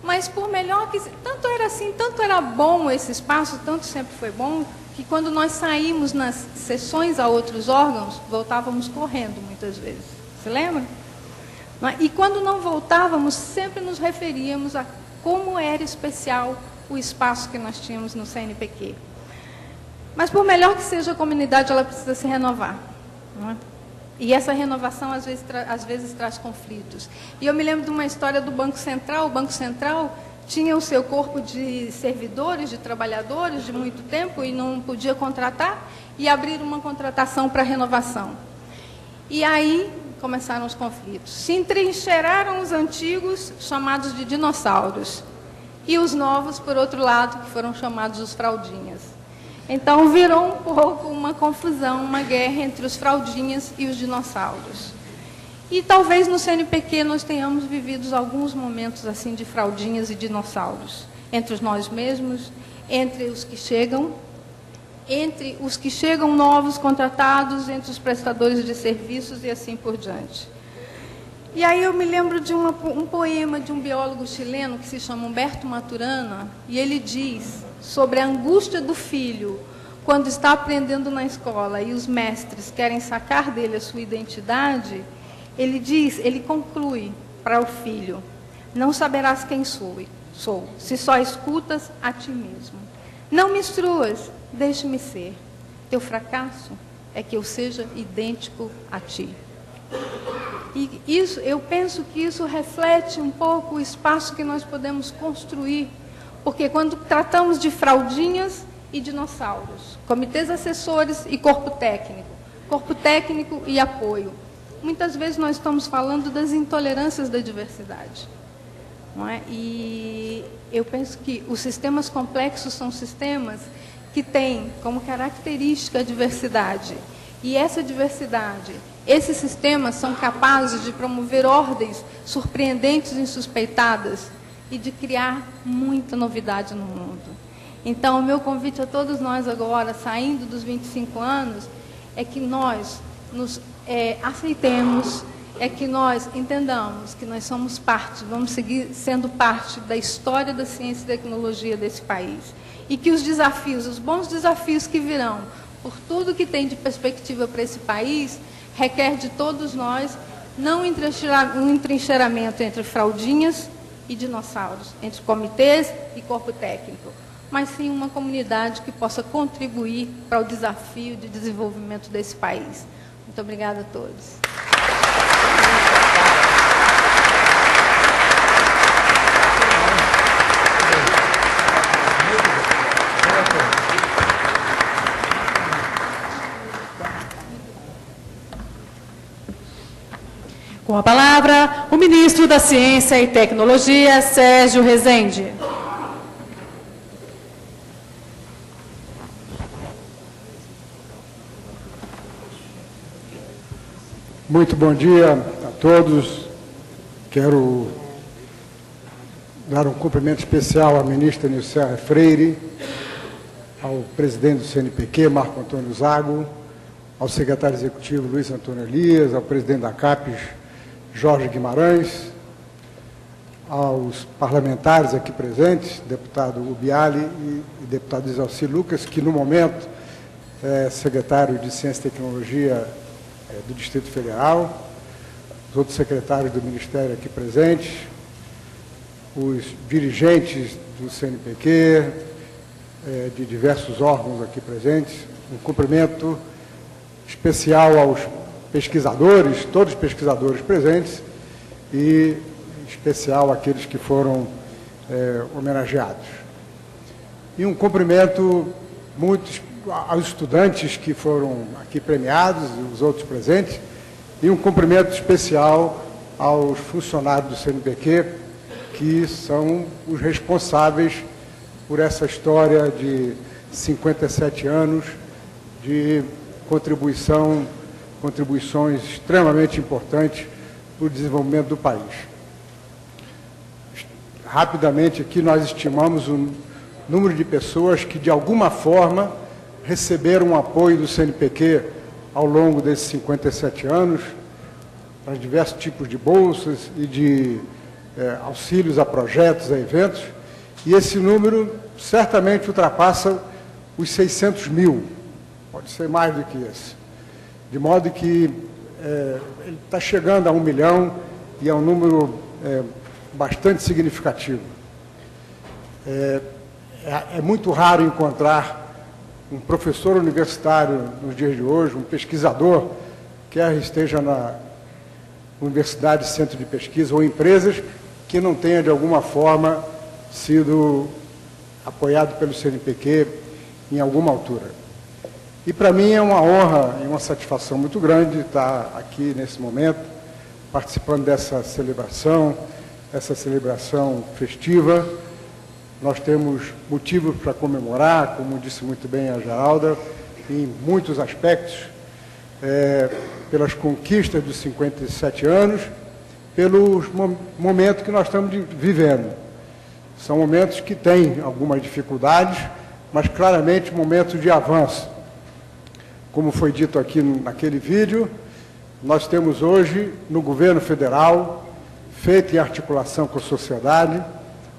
Mas por melhor que... Tanto era assim, tanto era bom esse espaço, tanto sempre foi bom, que quando nós saímos nas sessões a outros órgãos, voltávamos correndo muitas vezes. Você lembra? E quando não voltávamos, sempre nos referíamos a como era especial o espaço que nós tínhamos no CNPq. Mas por melhor que seja a comunidade, ela precisa se renovar. Não é? E essa renovação, às vezes, traz conflitos. E eu me lembro de uma história do Banco Central. O Banco Central tinha o seu corpo de servidores, de trabalhadores de muito tempo e não podia contratar, e abrir uma contratação para renovação. E aí começaram os conflitos. Se entrincheiraram os antigos, chamados de dinossauros, e os novos, por outro lado, que foram chamados os fraldinhas. Então, virou um pouco uma confusão, uma guerra entre os fraldinhas e os dinossauros. E talvez no CNPq nós tenhamos vivido alguns momentos assim de fraldinhas e dinossauros, entre nós mesmos, entre os que chegam novos contratados, entre os prestadores de serviços e assim por diante. E aí eu me lembro de um poema de um biólogo chileno que se chama Humberto Maturana, e ele diz sobre a angústia do filho quando está aprendendo na escola e os mestres querem sacar dele a sua identidade. Ele conclui para o filho: não saberás quem sou, se só escutas a ti mesmo. Não me instruas, deixe-me ser. Teu fracasso é que eu seja idêntico a ti. E isso, eu penso que isso reflete um pouco o espaço que nós podemos construir, porque quando tratamos de fraldinhas e dinossauros, comitês assessores e corpo técnico e apoio, muitas vezes nós estamos falando das intolerâncias da diversidade, não é? E eu penso que os sistemas complexos são sistemas que têm como característica a diversidade. E essa diversidade, esses sistemas são capazes de promover ordens surpreendentes e insuspeitadas e de criar muita novidade no mundo. Então, o meu convite a todos nós agora, saindo dos 25 anos, é que nós nos aceitemos, é que nós entendamos que nós somos parte, vamos seguir sendo parte da história da ciência e tecnologia desse país. E que os desafios, os bons desafios que virão, por tudo que tem de perspectiva para esse país, requer de todos nós, não um entrincheiramento entre fraldinhas e dinossauros, entre comitês e corpo técnico, mas sim uma comunidade que possa contribuir para o desafio de desenvolvimento desse país. Muito obrigada a todos. Com a palavra, o ministro da Ciência e Tecnologia, Sérgio Rezende. Muito bom dia a todos. Quero dar um cumprimento especial à ministra Nilcerra Freire, ao presidente do CNPq, Marco Antônio Zago, ao secretário executivo Luiz Antônio Elias, ao presidente da CAPES, Jorge Guimarães, aos parlamentares aqui presentes, deputado Ubiali e deputado Isalci Lucas, que no momento é secretário de Ciência e Tecnologia do Distrito Federal, os outros secretários do Ministério aqui presentes, os dirigentes do CNPq, de diversos órgãos aqui presentes, um cumprimento especial aos pesquisadores, todos os pesquisadores presentes, e em especial àqueles que foram homenageados. E um cumprimento muito aos estudantes que foram aqui premiados, e os outros presentes, e um cumprimento especial aos funcionários do CNPq, que são os responsáveis por essa história de 57 anos de contribuições extremamente importantes para o desenvolvimento do país. Rapidamente aqui nós estimamos o número de pessoas que de alguma forma receberam um apoio do CNPq ao longo desses 57 anos, para diversos tipos de bolsas e de auxílios a projetos, a eventos, e esse número certamente ultrapassa os 600 mil, pode ser mais do que esse. De modo que ele está chegando a 1 milhão e é um número bastante significativo. É muito raro encontrar um professor universitário nos dias de hoje, um pesquisador quer esteja na universidade, centro de pesquisa ou empresas que não tenha, de alguma forma, sido apoiado pelo CNPq em alguma altura. E para mim é uma honra e uma satisfação muito grande estar aqui nesse momento, participando dessa celebração festiva. Nós temos motivos para comemorar, como disse muito bem a Geralda, em muitos aspectos, pelas conquistas dos 57 anos, pelos momentos que nós estamos vivendo. São momentos que têm algumas dificuldades, mas claramente momentos de avanço. Como foi dito aqui naquele vídeo, nós temos hoje, no governo federal, feito em articulação com a sociedade,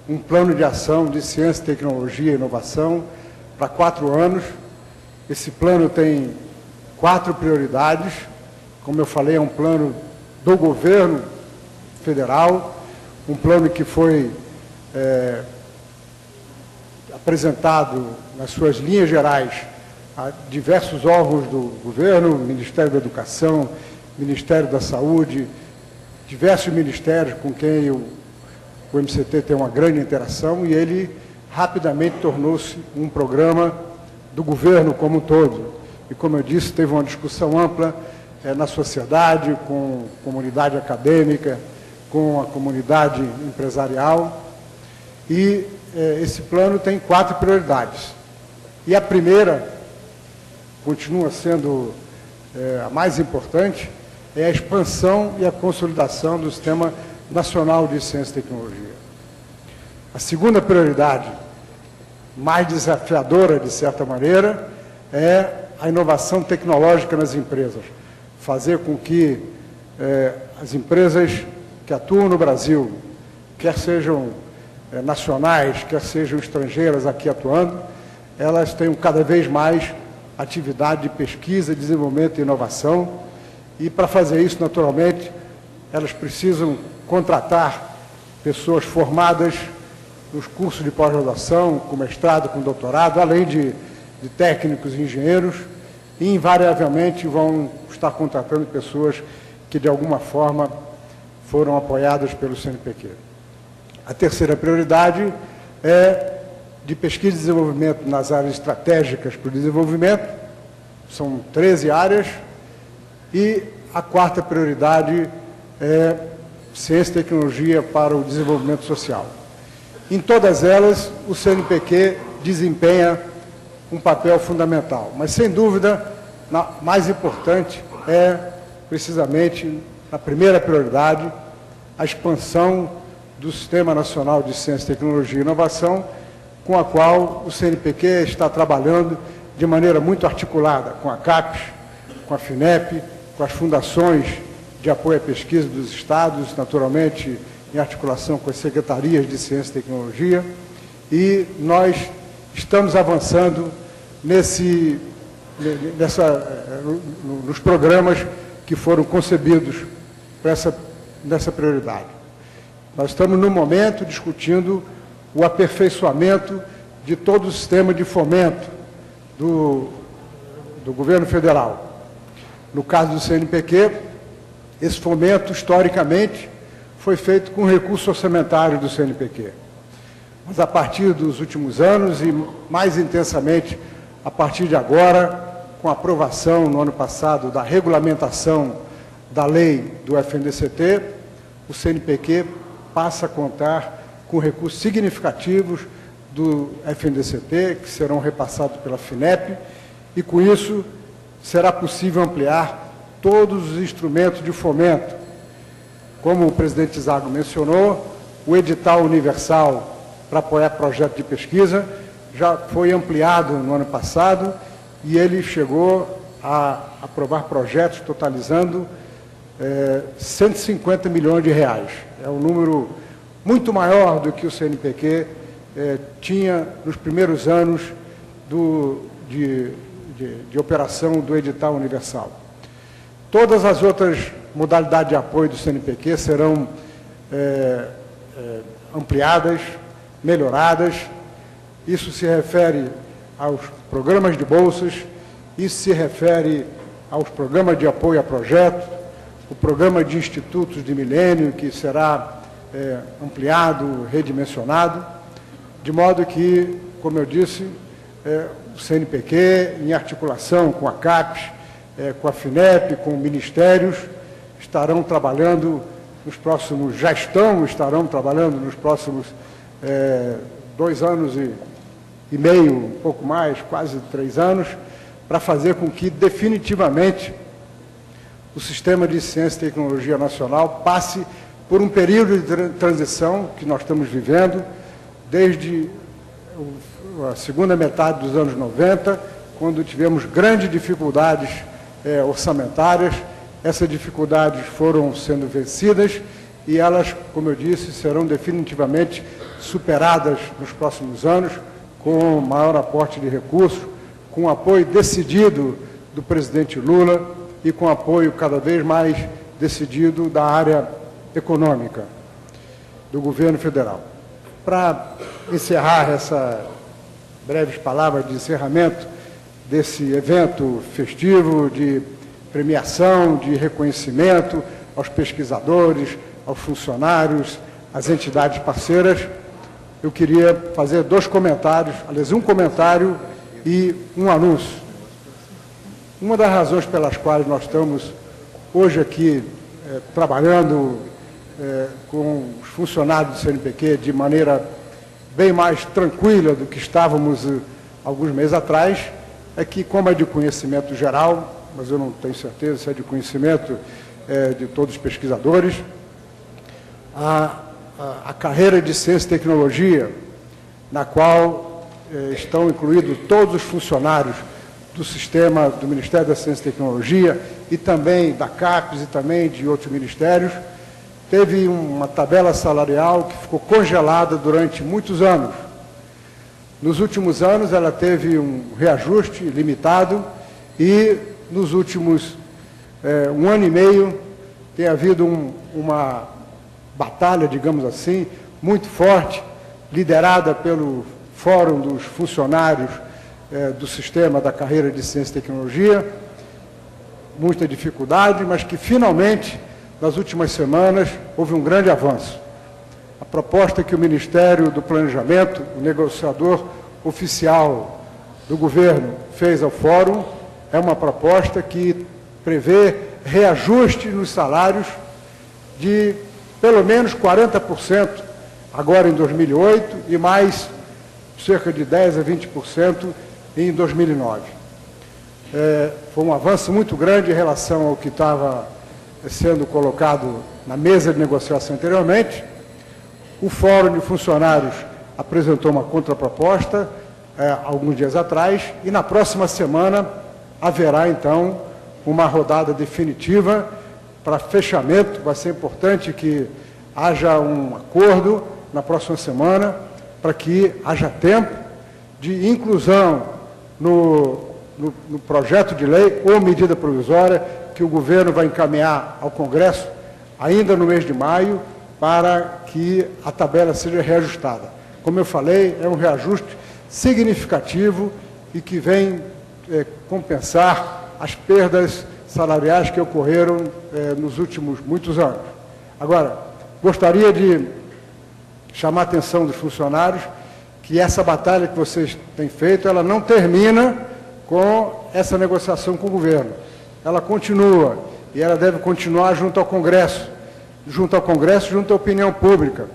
um plano de ação de ciência, tecnologia e inovação para 4 anos. Esse plano tem 4 prioridades. Como eu falei, é um plano do governo federal, um plano que foi apresentado nas suas linhas gerais a diversos órgãos do governo, Ministério da Educação, Ministério da Saúde, diversos ministérios com quem o MCT tem uma grande interação, e ele rapidamente tornou-se um programa do governo como um todo. E, como eu disse, teve uma discussão ampla na sociedade, com a comunidade acadêmica, com a comunidade empresarial, e esse plano tem 4 prioridades. E a primeira, continua sendo a mais importante, é a expansão e a consolidação do Sistema Nacional de Ciência e Tecnologia. A segunda prioridade, mais desafiadora de certa maneira, é a inovação tecnológica nas empresas. Fazer com que as empresas que atuam no Brasil, quer sejam nacionais, quer sejam estrangeiras aqui atuando, elas tenham cada vez mais atividade de pesquisa, desenvolvimento e inovação. E para fazer isso, naturalmente, elas precisam contratar pessoas formadas nos cursos de pós-graduação, com mestrado, com doutorado, além de técnicos e engenheiros, e invariavelmente vão estar contratando pessoas que, de alguma forma, foram apoiadas pelo CNPq. A terceira prioridade é de pesquisa e desenvolvimento nas áreas estratégicas para o desenvolvimento, são 13 áreas, e a quarta prioridade é ciência e tecnologia para o desenvolvimento social. Em todas elas, o CNPq desempenha um papel fundamental, mas, sem dúvida, mais importante é, precisamente, na primeira prioridade, a expansão do Sistema Nacional de Ciência, Tecnologia e Inovação, com a qual o CNPq está trabalhando de maneira muito articulada com a CAPES, com a FINEP, com as fundações de apoio à pesquisa dos estados, naturalmente em articulação com as secretarias de Ciência e Tecnologia, e nós estamos avançando nos programas que foram concebidos nessa prioridade. Nós estamos, no momento, discutindo o aperfeiçoamento de todo o sistema de fomento do governo federal. No caso do CNPq, esse fomento, historicamente, foi feito com recurso orçamentário do CNPq. Mas, a partir dos últimos anos, e mais intensamente a partir de agora, com a aprovação, no ano passado, da regulamentação da lei do FNDCT, o CNPq passa a contar com recursos significativos do FNDCT, que serão repassados pela FINEP, e, com isso, será possível ampliar todos os instrumentos de fomento. Como o presidente Zago mencionou, o edital universal para apoiar projetos de pesquisa já foi ampliado no ano passado, e ele chegou a aprovar projetos totalizando 150 milhões de reais. É um número muito maior do que o CNPq tinha nos primeiros anos de operação do edital universal. Todas as outras modalidades de apoio do CNPq serão ampliadas, melhoradas. Isso se refere aos programas de bolsas, isso se refere aos programas de apoio a projetos, o programa de institutos de milênio, que será ampliado, redimensionado, de modo que, como eu disse, o CNPq, em articulação com a CAPES, com a FINEP, com ministérios, estarão trabalhando estarão trabalhando nos próximos 2 anos e meio, um pouco mais, quase 3 anos, para fazer com que, definitivamente, o Sistema de Ciência e Tecnologia Nacional passe por um período de transição que nós estamos vivendo, desde a segunda metade dos anos 90, quando tivemos grandes dificuldades orçamentárias. Essas dificuldades foram sendo vencidas e elas, como eu disse, serão definitivamente superadas nos próximos anos, com maior aporte de recursos, com apoio decidido do presidente Lula e com apoio cada vez mais decidido da área econômica do governo federal. Para encerrar essa breves palavras de encerramento desse evento festivo de premiação, de reconhecimento aos pesquisadores, aos funcionários, às entidades parceiras, eu queria fazer 2 comentários, aliás, um comentário e um anúncio. Uma das razões pelas quais nós estamos hoje aqui trabalhando com os funcionários do CNPq de maneira bem mais tranquila do que estávamos alguns meses atrás, é que, como é de conhecimento geral, mas eu não tenho certeza se é de conhecimento de todos os pesquisadores, a carreira de Ciência e Tecnologia, na qual estão incluídos todos os funcionários do sistema do Ministério da Ciência e Tecnologia e também da CAPES e também de outros ministérios, teve uma tabela salarial que ficou congelada durante muitos anos. Nos últimos anos, ela teve um reajuste limitado e, nos últimos 1 ano e meio, tem havido uma batalha, digamos assim, muito forte, liderada pelo Fórum dos Funcionários do Sistema da Carreira de Ciência e Tecnologia, muita dificuldade, mas que, finalmente, nas últimas semanas, houve um grande avanço. A proposta que o Ministério do Planejamento, o negociador oficial do governo, fez ao Fórum, é uma proposta que prevê reajuste nos salários de pelo menos 40% agora em 2008 e mais cerca de 10% a 20% em 2009. Foi um avanço muito grande em relação ao que estava sendo colocado na mesa de negociação anteriormente. O Fórum de Funcionários apresentou uma contraproposta alguns dias atrás e na próxima semana haverá então uma rodada definitiva para fechamento. Vai ser importante que haja um acordo na próxima semana para que haja tempo de inclusão no projeto de lei ou medida provisória que o governo vai encaminhar ao Congresso ainda no mês de maio para que a tabela seja reajustada. Como eu falei, é um reajuste significativo e que vem compensar as perdas salariais que ocorreram nos últimos muitos anos. Agora, gostaria de chamar a atenção dos funcionários que essa batalha que vocês têm feito, ela não termina com essa negociação com o governo. Ela continua e ela deve continuar junto ao Congresso, junto à opinião pública.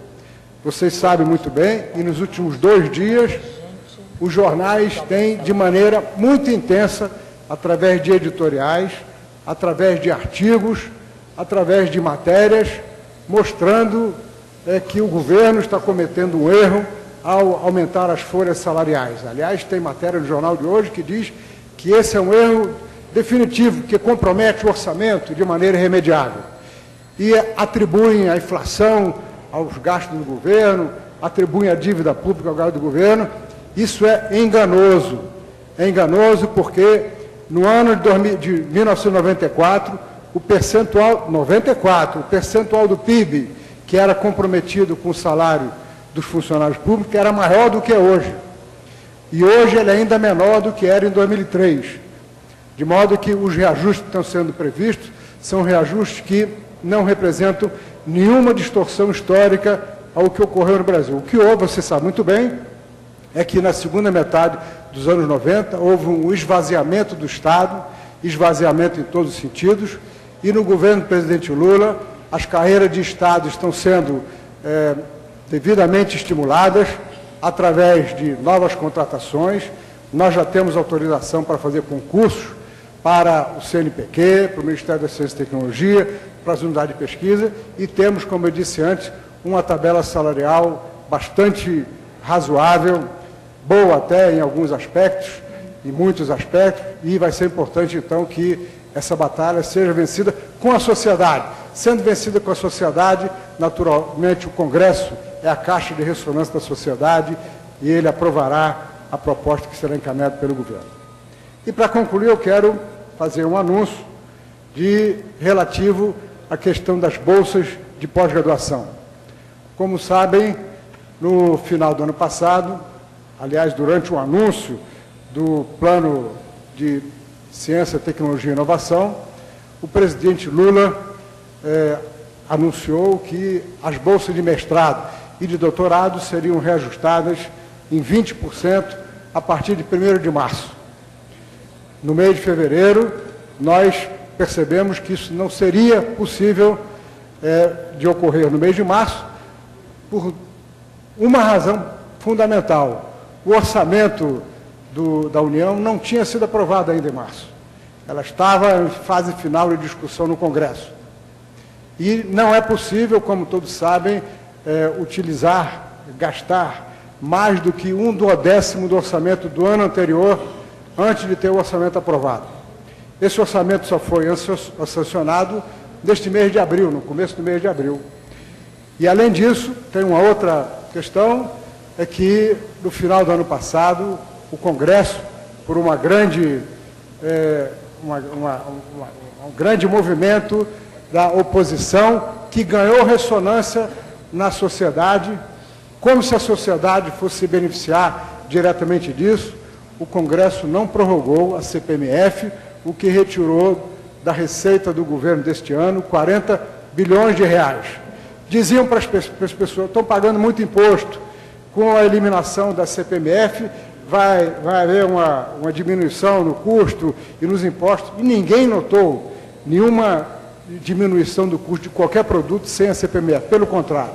Vocês sabem muito bem, e nos últimos 2 dias, os jornais têm, de maneira muito intensa, através de editoriais, através de artigos, através de matérias, mostrando que o governo está cometendo um erro ao aumentar as folhas salariais. Aliás, tem matéria no jornal de hoje que diz que esse é um erro definitivo, que compromete o orçamento de maneira irremediável. E atribuem a inflação aos gastos do governo, atribuem a dívida pública ao gasto do governo. Isso é enganoso. É enganoso porque no ano de 1994, o percentual do PIB que era comprometido com o salário dos funcionários públicos era maior do que é hoje. E hoje ele é ainda menor do que era em 2003. De modo que os reajustes que estão sendo previstos são reajustes que não representam nenhuma distorção histórica ao que ocorreu no Brasil. O que houve, você sabe muito bem, é que na segunda metade dos anos 90 houve um esvaziamento do Estado, esvaziamento em todos os sentidos, e no governo do presidente Lula as carreiras de Estado estão sendo devidamente estimuladas através de novas contratações. Nós já temos autorização para fazer concursos para o CNPq, para o Ministério da Ciência e Tecnologia, para as unidades de pesquisa, e temos, como eu disse antes, uma tabela salarial bastante razoável, boa até em alguns aspectos, em muitos aspectos, e vai ser importante, então, que essa batalha seja vencida com a sociedade. Sendo vencida com a sociedade, naturalmente, o Congresso é a caixa de ressonância da sociedade e ele aprovará a proposta que será encaminhada pelo governo. E, para concluir, eu quero fazer um anúncio relativo à questão das bolsas de pós-graduação. Como sabem, no final do ano passado, aliás, durante o anúncio do Plano de Ciência, Tecnologia e Inovação, o presidente Lula anunciou que as bolsas de mestrado e de doutorado seriam reajustadas em 20% a partir de 1º de março. No mês de fevereiro, nós percebemos que isso não seria possível de ocorrer no mês de março, por uma razão fundamental. O orçamento da União não tinha sido aprovado ainda em março. Ela estava em fase final de discussão no Congresso. E não é possível, como todos sabem, gastar mais do que 1/10 do orçamento do ano anterior, antes de ter o orçamento aprovado. Esse orçamento só foi sancionado neste mês de abril, no começo do mês de abril. E, além disso, tem uma outra questão, é que, no final do ano passado, o Congresso, por um grande movimento da oposição, que ganhou ressonância na sociedade, como se a sociedade fosse se beneficiar diretamente disso, o Congresso não prorrogou a CPMF, o que retirou da receita do governo deste ano 40 bilhões de reais. Diziam para as pessoas, estão pagando muito imposto, com a eliminação da CPMF vai haver uma diminuição no custo e nos impostos, e ninguém notou nenhuma diminuição do custo de qualquer produto sem a CPMF, pelo contrário.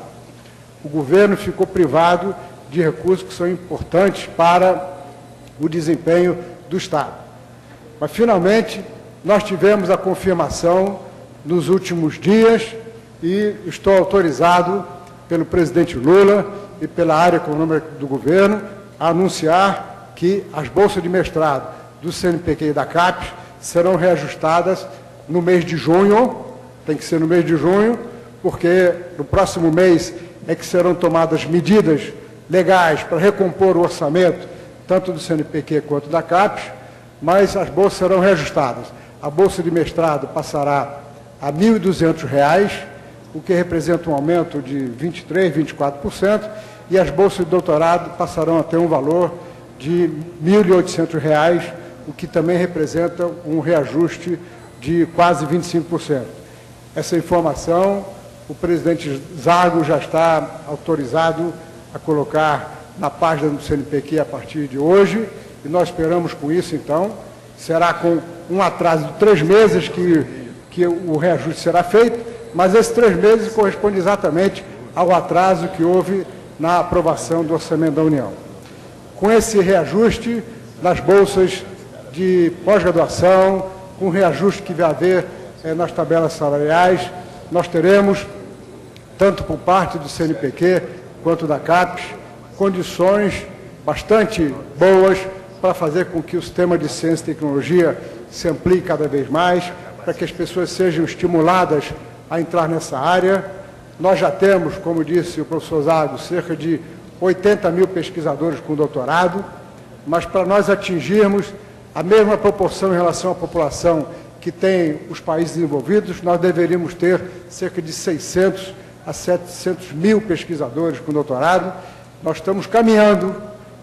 O governo ficou privado de recursos que são importantes para o desempenho do Estado. Mas, finalmente, nós tivemos a confirmação nos últimos dias e estou autorizado pelo presidente Lula e pela área econômica do governo a anunciar que as bolsas de mestrado do CNPq e da CAPES serão reajustadas no mês de junho, tem que ser no mês de junho, porque no próximo mês é que serão tomadas medidas legais para recompor o orçamento, tanto do CNPq quanto da CAPES, mas as bolsas serão reajustadas. A bolsa de mestrado passará a R$ 1.200, o que representa um aumento de 23%, 24%, e as bolsas de doutorado passarão a ter um valor de R$ 1.800, o que também representa um reajuste de quase 25%. Essa informação, o presidente Zago já está autorizado a colocar na página do CNPq a partir de hoje, e nós esperamos com isso, então, será com um atraso de 3 meses que o reajuste será feito, mas esses 3 meses correspondem exatamente ao atraso que houve na aprovação do Orçamento da União. Com esse reajuste nas bolsas de pós-graduação, com o reajuste que vai haver nas tabelas salariais, nós teremos, tanto por parte do CNPq quanto da CAPES, condições bastante boas para fazer com que o sistema de ciência e tecnologia se amplie cada vez mais, para que as pessoas sejam estimuladas a entrar nessa área. Nós já temos, como disse o professor Zago, cerca de 80 mil pesquisadores com doutorado, mas para nós atingirmos a mesma proporção em relação à população que tem os países desenvolvidos, nós deveríamos ter cerca de 600 a 700 mil pesquisadores com doutorado. Nós estamos caminhando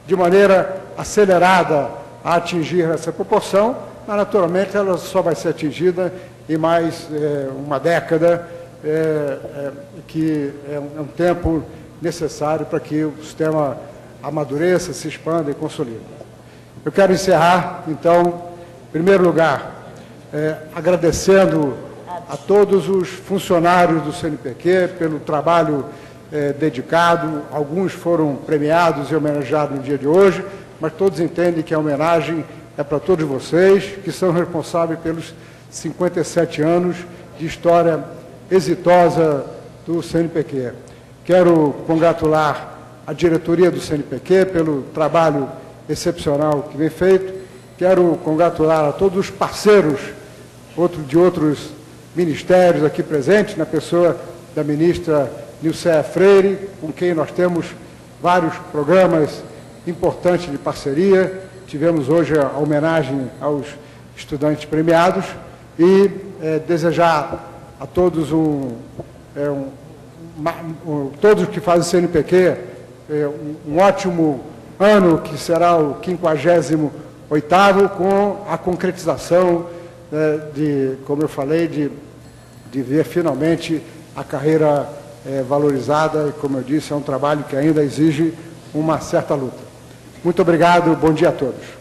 de maneira acelerada a atingir essa proporção, mas naturalmente ela só vai ser atingida em mais uma década, que é um tempo necessário para que o sistema amadureça, se expanda e consolide. Eu quero encerrar, então, em primeiro lugar, agradecendo a todos os funcionários do CNPq pelo trabalho dedicado. Alguns foram premiados e homenageados no dia de hoje, mas todos entendem que a homenagem é para todos vocês, que são responsáveis pelos 57 anos de história exitosa do CNPq. Quero congratular a diretoria do CNPq pelo trabalho excepcional que vem feito. Quero congratular a todos os parceiros de outros ministérios aqui presentes, na pessoa da ministra Nilceia Freire, com quem nós temos vários programas importantes de parceria. Tivemos hoje a homenagem aos estudantes premiados e desejar a todos todos que fazem CNPq um ótimo ano, que será o 58º, com a concretização como eu falei, de ver finalmente a carreira valorizada, e, como eu disse, é um trabalho que ainda exige uma certa luta. Muito obrigado, bom dia a todos.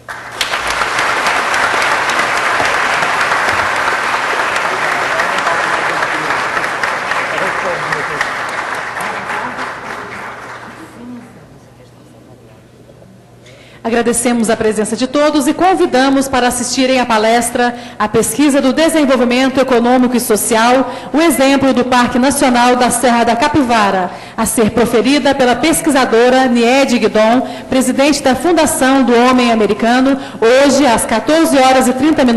Agradecemos a presença de todos e convidamos para assistirem à palestra A Pesquisa do Desenvolvimento Econômico e Social, o exemplo do Parque Nacional da Serra da Capivara, a ser proferida pela pesquisadora Niede Guidon, presidente da Fundação do Homem Americano, hoje às 14h30,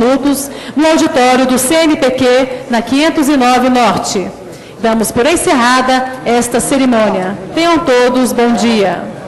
no auditório do CNPq, na 509 Norte. Damos por encerrada esta cerimônia. Tenham todos bom dia.